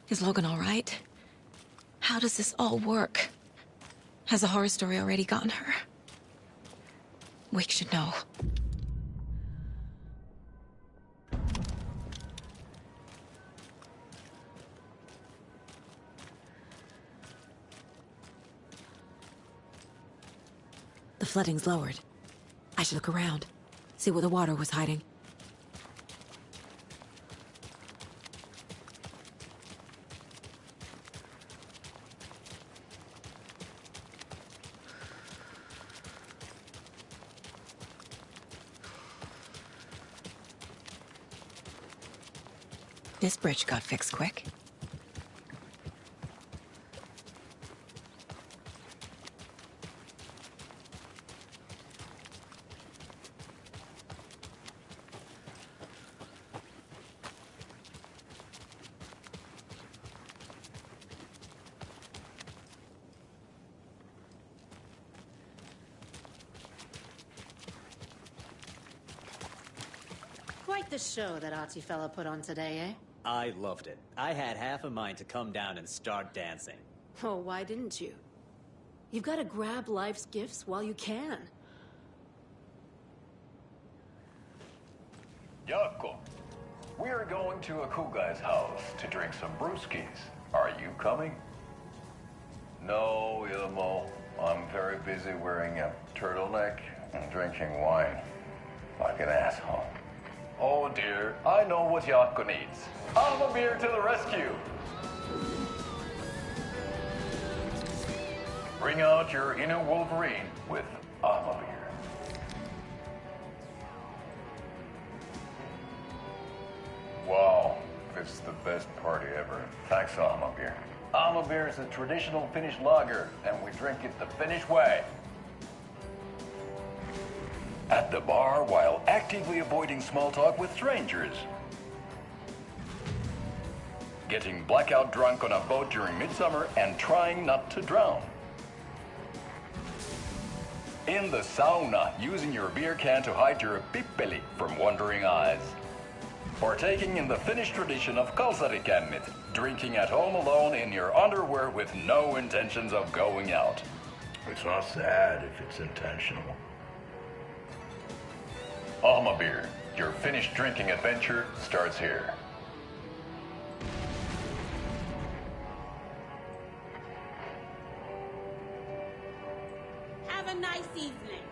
Is Logan all right? How does this all work? Has the horror story already gotten her? Wake should know. The flooding's lowered. I should look around, see where the water was hiding. This bridge got fixed quick. Quite the show that artsy fella put on today, eh? I loved it. I had half a mind to come down and start dancing. Oh, why didn't you? You've got to grab life's gifts while you can. Yako, we're going to a cool guy's house to drink some brewskis. Are you coming? No, Ilmo. I'm very busy wearing a turtleneck and drinking wine like an asshole. Oh dear, I know what Yako needs. I'm a beer to the rescue. Bring out your inner Wolverine with Alma beer. Wow, this is the best party ever. Thanks, Alma beer. Alma beer is a traditional Finnish lager, and we drink it the Finnish way. At the bar while actively avoiding small talk with strangers. Getting blackout drunk on a boat during midsummer and trying not to drown. In the sauna, using your beer can to hide your pippeli from wondering eyes. Partaking in the Finnish tradition of kalsarikännit, drinking at home alone in your underwear with no intentions of going out. It's not sad if it's intentional. Alma beer, your Finnish drinking adventure starts here. Have a nice evening.